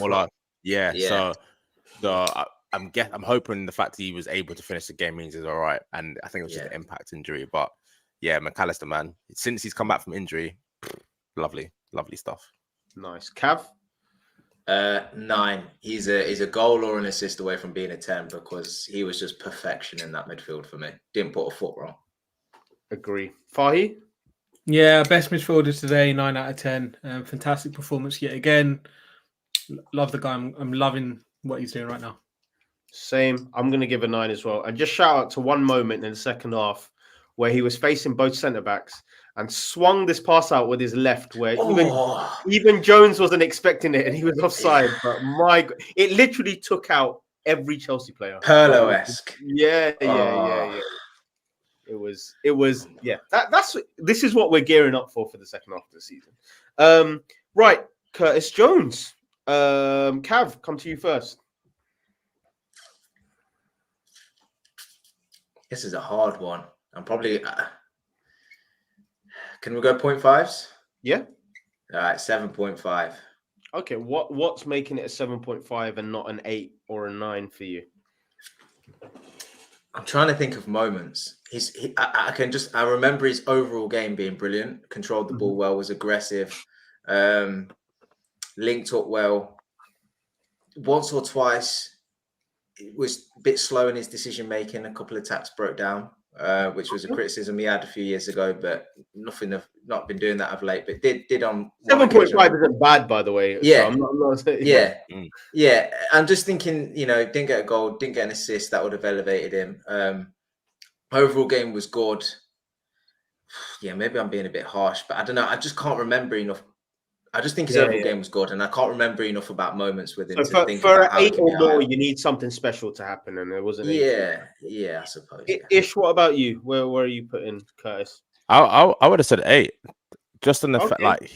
So I'm hoping the fact that he was able to finish the game means he's all right. And I think it was just an impact injury. But yeah, McAllister, man, since he's come back from injury, lovely stuff. Nice. Cav? 9. He's a goal or an assist away from being a 10 because he was just perfection in that midfield for me. Didn't put a foot wrong. Agree. Fahi? Yeah, best midfielder today, 9 out of 10. Fantastic performance yet again. Love the guy. I'm loving what he's doing right now. Same. I'm going to give a 9 as well. And just shout out to one moment in the second half where he was facing both centre-backs and swung this pass out with his left where even Jones wasn't expecting it and he was offside. But it literally took out every Chelsea player. Perlo-esque. Yeah. It was this is what we're gearing up for the second half of the season. Right, Curtis Jones. Cav, come to you first. This is a hard one. I'm probably. Can we go 0.5s? Yeah. All right, 7.5. Okay, what's making it a 7.5 and not an 8 or a 9 for you? I'm trying to think of moments. I remember his overall game being brilliant. Controlled the ball well, was aggressive, linked up well. Once or twice, it was a bit slow in his decision making. A couple of attacks broke down, which was a criticism he had a few years ago. But not been doing that of late. But did on 7.5 isn't bad, by the way. Yeah, so I'm not yeah. I'm just thinking, didn't get a goal, didn't get an assist. That would have elevated him. Overall game was good. Yeah, maybe I'm being a bit harsh, but I don't know. I just can't remember enough. I just think his overall game was good, and I can't remember enough about moments with him. So for an 8 or more, you need something special to happen, and there wasn't. Yeah, I suppose. Ish, what about you? Where are you putting Curtis? I would have said 8, just on the fact like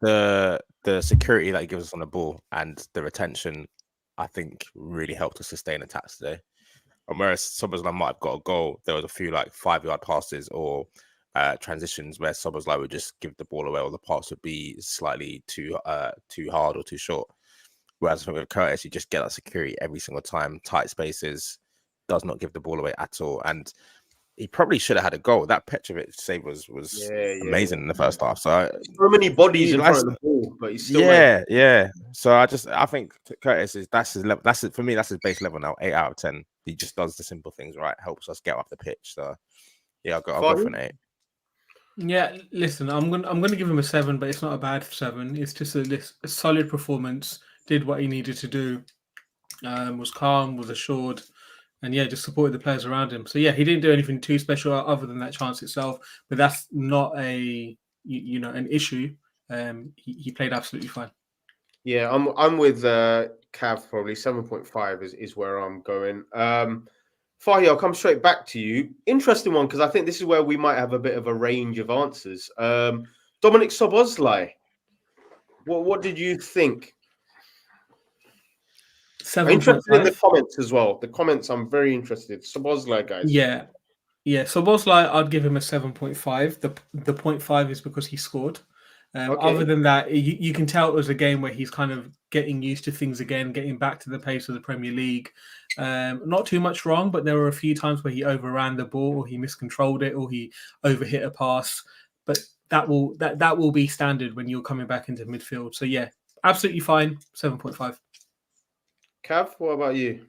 the security that he gives us on the ball and the retention, I think really helped to sustain attacks today. And whereas Szoboszlai might have got a goal, there was a few like 5-yard passes or transitions where Szoboszlai would just give the ball away, or the pass would be slightly too hard or too short. Whereas I think with Curtis, you just get that security every single time, tight spaces, does not give the ball away at all, and he probably should have had a goal. That Petrovic save was amazing in the first half. So many bodies in front of the ball, but he's still So I think Curtis that's his level. For me, that's his base level now. 8 out of 10. He just does the simple things right, helps us get off the pitch. So yeah, I'll go for an 8. Yeah, listen, I'm gonna give him a 7, but it's not a bad 7. It's just a solid performance. Did what he needed to do. Was calm, was assured. And yeah, just supported the players around him. So yeah, he didn't do anything too special other than that chance itself. But that's not an issue. He played absolutely fine. Yeah, I'm with Cav. Probably 7.5 is where I'm going. Fahi, I'll come straight back to you. Interesting one, because I think this is where we might have a bit of a range of answers. Dominic Szoboszlai, what did you think? 7. I'm interested in the comments as well. The comments, I'm very interested. Szoboszlai, guys. Yeah. Szoboszlai, I'd give him a 7.5. The 0.5 is because he scored. Other than that, you can tell it was a game where he's kind of getting used to things again, getting back to the pace of the Premier League. Not too much wrong, but there were a few times where he overran the ball, or he miscontrolled it, or he overhit a pass. But that will be standard when you're coming back into midfield. So yeah, absolutely fine. 7.5. Cav, what about you?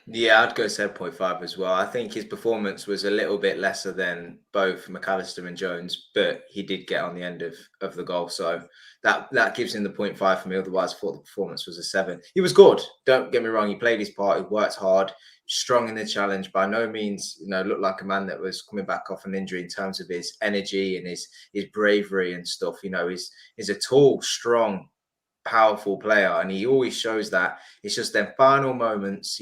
Yeah, I'd go 7.5 as well. I think his performance was a little bit lesser than both McAllister and Jones, but he did get on the end of the goal. So that gives him the 0.5 for me. Otherwise, I thought the performance was a 7. He was good. Don't get me wrong. He played his part. He worked hard, strong in the challenge. By no means, looked like a man that was coming back off an injury in terms of his energy and his bravery and stuff. He's a tall, strong, powerful player, and he always shows that. It's just them final moments,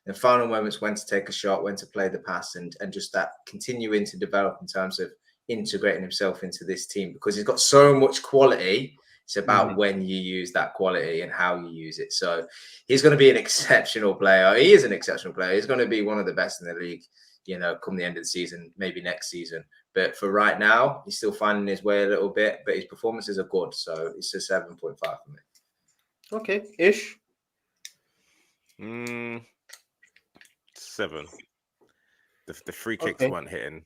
the final moments when to take a shot, when to play the pass, and just that continuing to develop in terms of integrating himself into this team, because he's got so much quality. It's about when you use that quality and how you use it. So he's going to be an exceptional player. He is an exceptional player. He's going to be one of the best in the league, come the end of the season, maybe next season. But for right now, he's still finding his way a little bit, but his performances are good. So it's a 7.5 for me. Okay, Ish. 7. The free kicks weren't hitting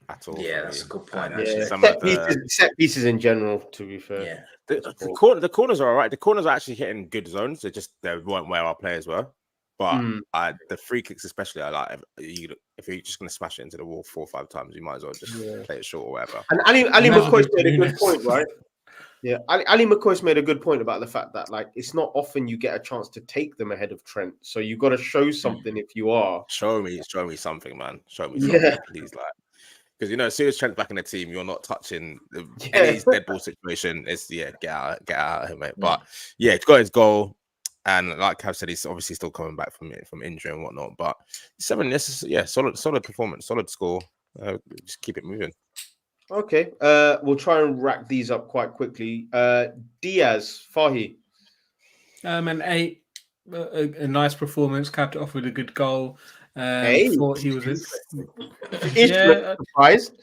at all. Yeah, that's a good point. Yeah. Set pieces in general, to be fair. Yeah. The corners are all right. The corners are actually hitting good zones. They weren't where our players were. But the free kicks, especially, I like. If you're just going to smash it into the wall 4 or 5 times, you might as well just play it short or whatever. And Ali McCoy's made a good point, right? Yeah, Ali McCoy's made a good point about the fact that it's not often you get a chance to take them ahead of Trent. So you've got to show something if you are. Show me something, man. Show me something, please, because as soon as Trent's back in the team, you're not touching any dead ball situation. It's get out of him, mate. But he's got his goal. And like Cav said, he's obviously still coming back from injury and whatnot. But 7, this is solid performance, solid score. Just keep it moving. Okay, we'll try and rack these up quite quickly. Diaz, Fahi. An 8, a nice performance, capped it off with a good goal. Thought he was surprised.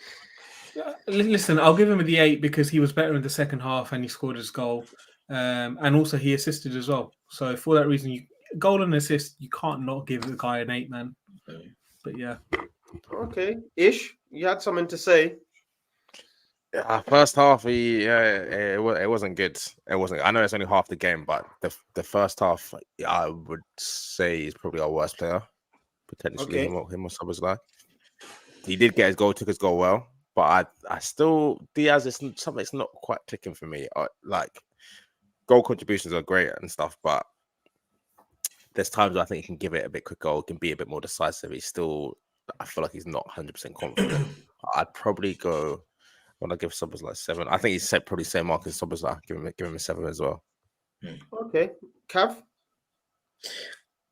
Listen, I'll give him the 8 because he was better in the second half and he scored his goal. And also he assisted as well. So for that reason, goal and assist, you can't not give the guy an 8, man. But yeah. Okay, Ish, you had something to say. First half, it wasn't good. It wasn't. I know it's only half the game, but the first half, I would say is probably our worst player, potentially him or Szoboszlai. He did get his goal, took his goal well, but I still Diaz is something's not quite clicking for me. Goal contributions are great and stuff, but there's times I think he can give it a bit quicker, can be a bit more decisive. I feel like he's not 100% confident. I'd probably go. When I give Szoboszlai 7, I think he's probably same mark as Szoboszlai. Give him a 7 as well. Okay, Cav.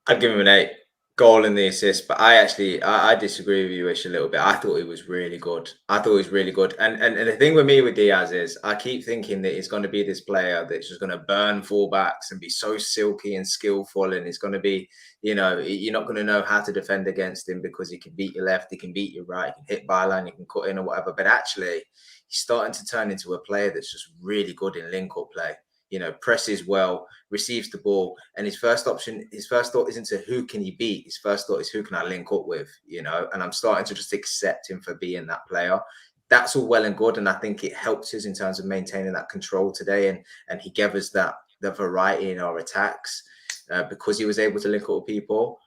I'd give him an 8. Goal and the assist, but I disagree with you, Ish, a little bit. I thought he was really good. And the thing with me with Diaz is I keep thinking that he's going to be this player that's just going to burn fullbacks and be so silky and skillful, and it's going to be, you're not going to know how to defend against him because he can beat your left, he can beat your right, he can hit byline, he can cut in or whatever. But actually, he's starting to turn into a player that's just really good in link-up play. Presses well, receives the ball, and his first thought isn't to who can he beat. His first thought is who can I link up with, and I'm starting to just accept him for being that player. That's all well and good, and I think it helps us in terms of maintaining that control today, and he gave us the variety in our attacks because he was able to link up with people.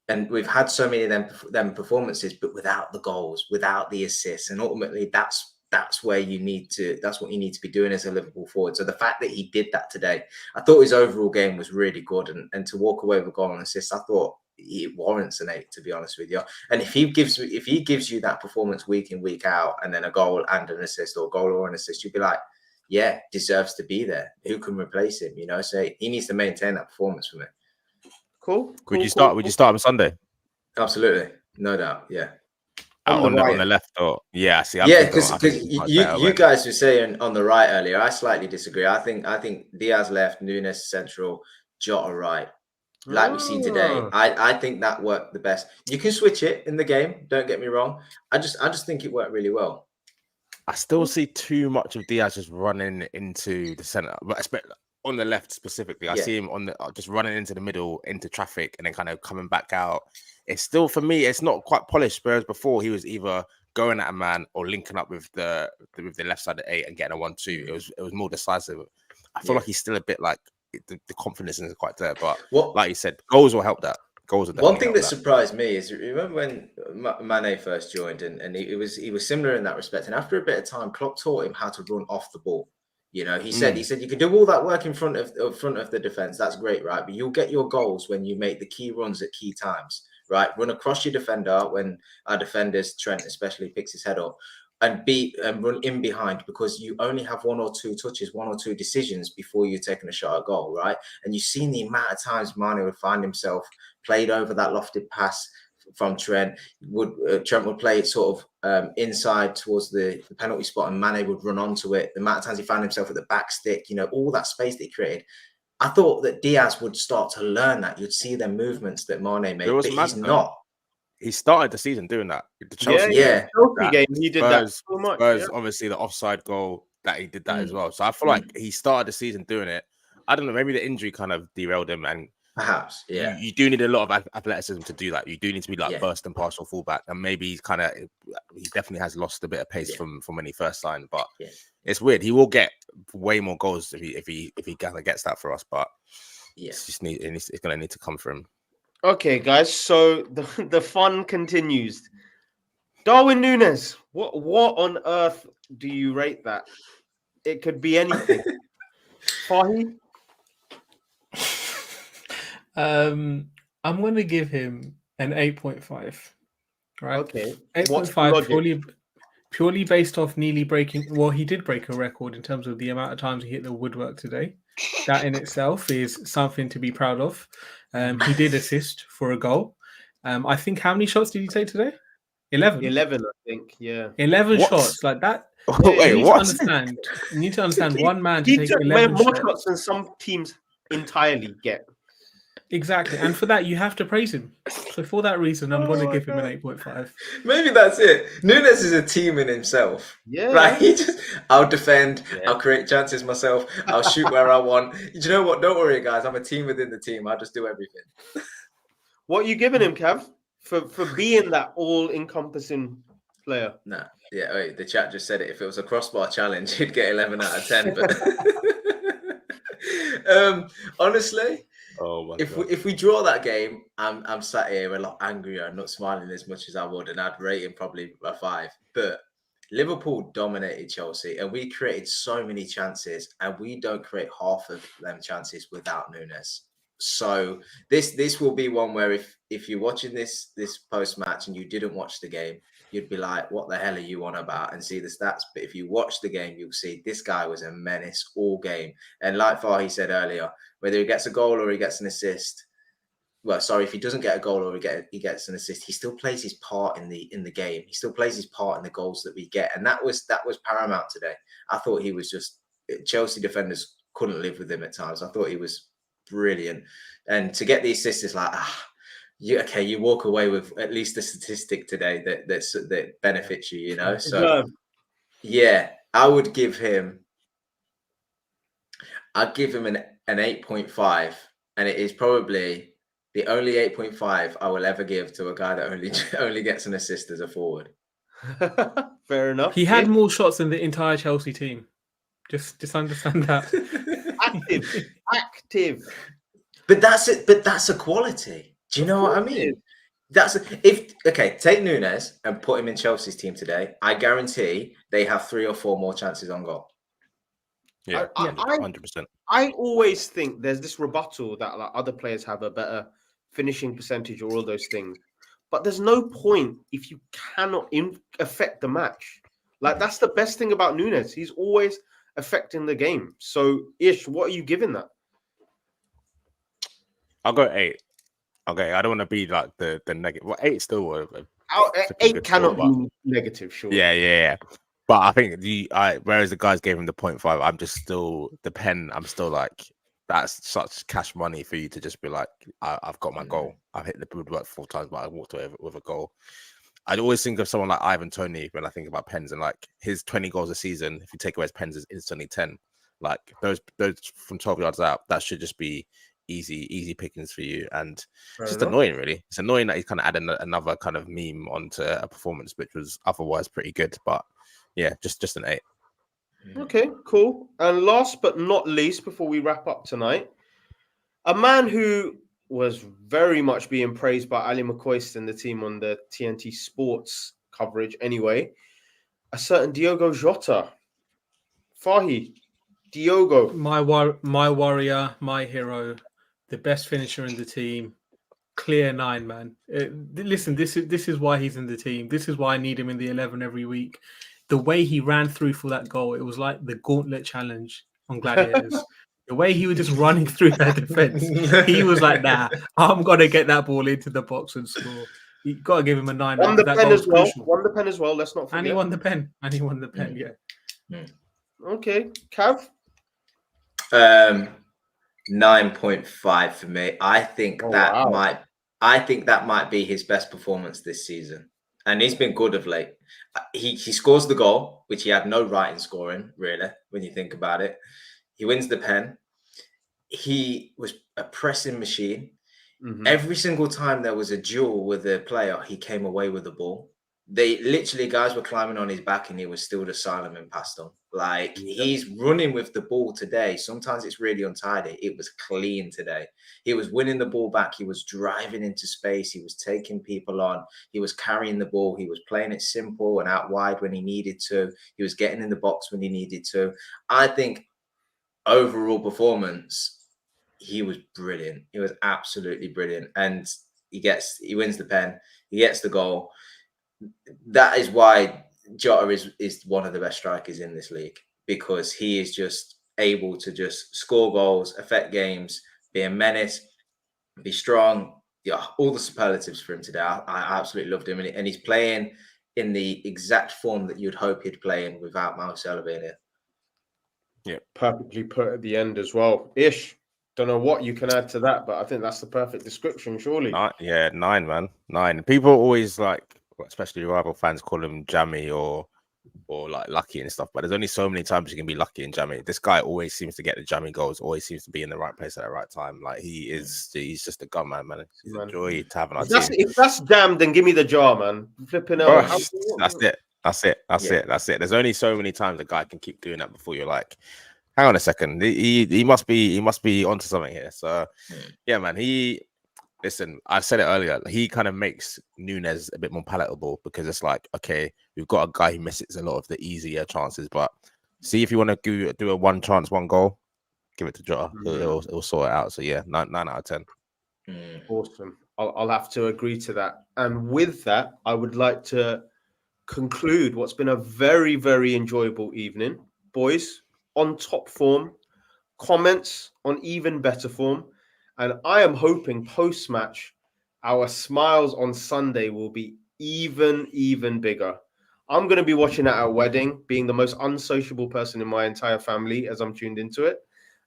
And we've had so many of them performances, but without the goals, without the assists, and ultimately that's what you need to be doing as a Liverpool forward. So the fact that he did that today, I thought his overall game was really good. And to walk away with a goal and assist, I thought it warrants an 8, to be honest with you. And if he gives you that performance week in, week out, and then a goal and an assist, or a goal or an assist, you'd be like, yeah, deserves to be there. Who can replace him? So he needs to maintain that performance for me. Cool. Would you start on Sunday? Absolutely. No doubt. Yeah. On the left, or see, because you guys were saying on the right earlier. I slightly disagree. I think Diaz left, Nunez central, Jota right, like we see today. I think that worked the best. You can switch it in the game. Don't get me wrong. I just think it worked really well. I still see too much of Diaz just running into the center, but especially on the left specifically. I see him on the just running into the middle, into traffic, and then kind of coming back out. It's still, for me, it's not quite polished. Whereas before, he was either going at a man or linking up with the left side of 8 and getting a 1-2. It was more decisive. I feel like he's still a bit like the confidence isn't quite there. But like you said, goals will help that. One thing that surprised me is, remember when Mane first joined, and he was similar in that respect. And after a bit of time, Klopp taught him how to run off the ball. You know, he said you can do all that work in front of the defense. That's great, right? But you'll get your goals when you make the key runs at key times, right? Run across your defender when our defenders, Trent especially, picks his head up, and run in behind, because you only have 1 or 2 touches, 1 or 2 decisions before you're taking a shot at goal, right? And you've seen the amount of times Mane would find himself played over that lofted pass from Trent. Trent would play it sort of inside towards the penalty spot, and Mane would run onto it. The amount of times he found himself at the back stick, you know, all that space that he created. I thought that Diaz would start to learn that. You'd see the movements that Mane made, but he's not. He started the season doing that. The Chelsea game, he did that so much. Obviously, the offside goal that he did that as well. So I feel like he started the season doing it. I don't know. Maybe the injury kind of derailed him, and perhaps, you do need a lot of athleticism to do that. You do need to be like burst and partial fullback, and maybe he definitely has lost a bit of pace from when he first signed. But it's weird. He will get way more goals if he kind of gets that for us. But it's just it's going to need to come from him. Okay, guys. So the fun continues. Darwin Nunez. What on earth do you rate that? It could be anything. Fahi? I'm going to give him an 8.5. Right? Okay. 8.5 purely based off nearly breaking. Well, he did break a record in terms of the amount of times he hit the woodwork today. That in itself is something to be proud of. He did assist for a goal. I think, how many shots did he take today? 11. 11, I think. Yeah. 11 shots like that. Wait, you what? You need to understand one man to take 11 more shots. shots than some teams entirely get. Exactly, and for that you have to praise him. So for that reason, I'm going to give him an 8.5. Maybe that's it. Nunez is a team in himself. Yeah, right. I'll defend. Yeah. I'll create chances myself. I'll shoot where I want. You know what? Don't worry, guys. I'm a team within the team. I'll just do everything. What are you giving him, Cav, for being that all-encompassing player? Nah. Yeah. Wait, the chat just said it. If it was a crossbar challenge, he'd get 11 out of 10. But honestly. Oh my God. God. If we draw that game, I'm sat here a lot angrier and not smiling as much as I would, and I'd rate him probably a 5. But Liverpool dominated Chelsea, and we created so many chances, and we don't create half of them chances without Nunez. So this will be one where if you're watching this post-match and you didn't watch the game, you'd be like, what the hell are you on about, and see the stats. But if you watch the game, you'll see this guy was a menace all game. And like Fahi said earlier, whether he gets a goal or he gets an assist, if he doesn't get a goal or he gets an assist, he still plays his part in the game. He still plays his part in the goals that we get. And that was paramount today. I thought he was just, Chelsea defenders couldn't live with him at times. I thought he was brilliant. And to get the assist is like, you walk away with at least a statistic today that benefits you, you know. So yeah, I'd give him an 8.5, and it is probably the only 8.5 I will ever give to a guy that only gets an assist as a forward. Fair enough. He had more shots than the entire Chelsea team. Just understand that. Active. But that's it. But that's a quality. Do you know what I mean? Take Nunez and put him in Chelsea's team today. I guarantee they have 3 or 4 more chances on goal. Yeah, 100%. I always think there's this rebuttal that like other players have a better finishing percentage or all those things, but there's no point if you cannot affect the match. Like that's the best thing about Nunez. He's always affecting the game. So, Ish, what are you giving that? I'll go 8. Okay, I don't want to be like the negative. Well, 8 still. 8 cannot be negative, sure. Yeah. But I think whereas the guys gave him the 0.5, I'm just still I'm still like, that's such cash money for you to just be like, I've got my goal. I've hit the woodwork 4 times, but I walked away with a goal. I'd always think of someone like Ivan Toney when I think about pens, and like his 20 goals a season, if you take away his pens, is instantly 10. Like those from 12 yards out, that should just be easy pickings for you. And it's just annoying, really. It's annoying that he's kind of added another kind of meme onto a performance which was otherwise pretty good. But yeah, just an 8. Okay, cool. And last but not least, before we wrap up tonight, a man who was very much being praised by Ali McCoist and the team on the TNT Sports coverage anyway, a certain Diogo Jota. Fahi, Diogo. My warrior, my hero, the best finisher in the team. Clear 9, man. Listen, this is why he's in the team. This is why I need him in the 11 every week. The way he ran through for that goal, it was like the gauntlet challenge on Gladiators. The way he was just running through that defense, he was like, nah, I'm going to get that ball into the box and score. You got to give him a 9. Won the pen as well. Won the pen as well. Let's not forget. And he won the pen. Yeah. Okay. Cav? 9.5 for me. I think that might be his best performance this season. And he's been good of late. He scores the goal, which he had no right in scoring, really, when you think about it. He wins the pen. He was a pressing machine. Mm-hmm. Every single time there was a duel with a player, he came away with the ball. Guys were climbing on his back and he was still just silent and passed on. Like, he's running with the ball today. Sometimes it's really untidy. It was clean today. He was winning the ball back. He was driving into space. He was taking people on. He was carrying the ball. He was playing it simple and out wide when he needed to. He was getting in the box when he needed to. I think overall performance, he was brilliant. He was absolutely brilliant. And he wins the pen. He gets the goal. That is why Jota is one of the best strikers in this league, because he is just able to just score goals, affect games, be a menace, be strong. Yeah, all the superlatives for him today. I absolutely loved him, and he's playing in the exact form that you'd hope he'd play in without Marcelo being here. Yeah, perfectly put at the end as well. Ish, don't know what you can add to that, but I think that's the perfect description, surely. 9, man. 9. People always like, especially rival fans, call him jammy or like lucky and stuff, but there's only so many times you can be lucky and jammy. This guy always seems to get the jammy goals, always seems to be in the right place at the right time. Like, he's just a gunman, man. He's a joy to have on our team. If that's jammed, then give me the jar, man. Flipping out. That's it. There's only so many times a guy can keep doing that before you're like, hang on a second, he must be onto something here. So yeah, man, listen, I said it earlier, he kind of makes Nunez a bit more palatable, because it's like, okay, we've got a guy who misses a lot of the easier chances, but see, if you want to do a 1 chance, 1 goal, give it to Jota. It'll sort it out. So yeah, 9 out of 10. Awesome. I'll have to agree to that. And with that, I would like to conclude what's been a very, very enjoyable evening. Boys, on top form, comments on even better form. And I am hoping post-match, our smiles on Sunday will be even bigger. I'm going to be watching at our wedding, being the most unsociable person in my entire family as I'm tuned into it.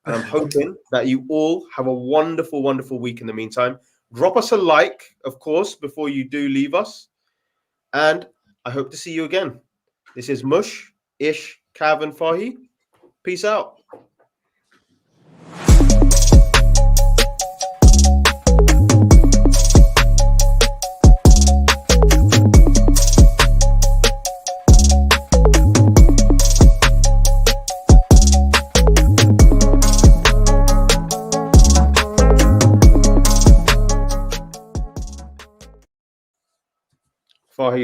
And I'm hoping that you all have a wonderful, wonderful week in the meantime. Drop us a like, of course, before you do leave us. And I hope to see you again. This is Mush, Ish, Cav, and Fahi. Peace out. Fahi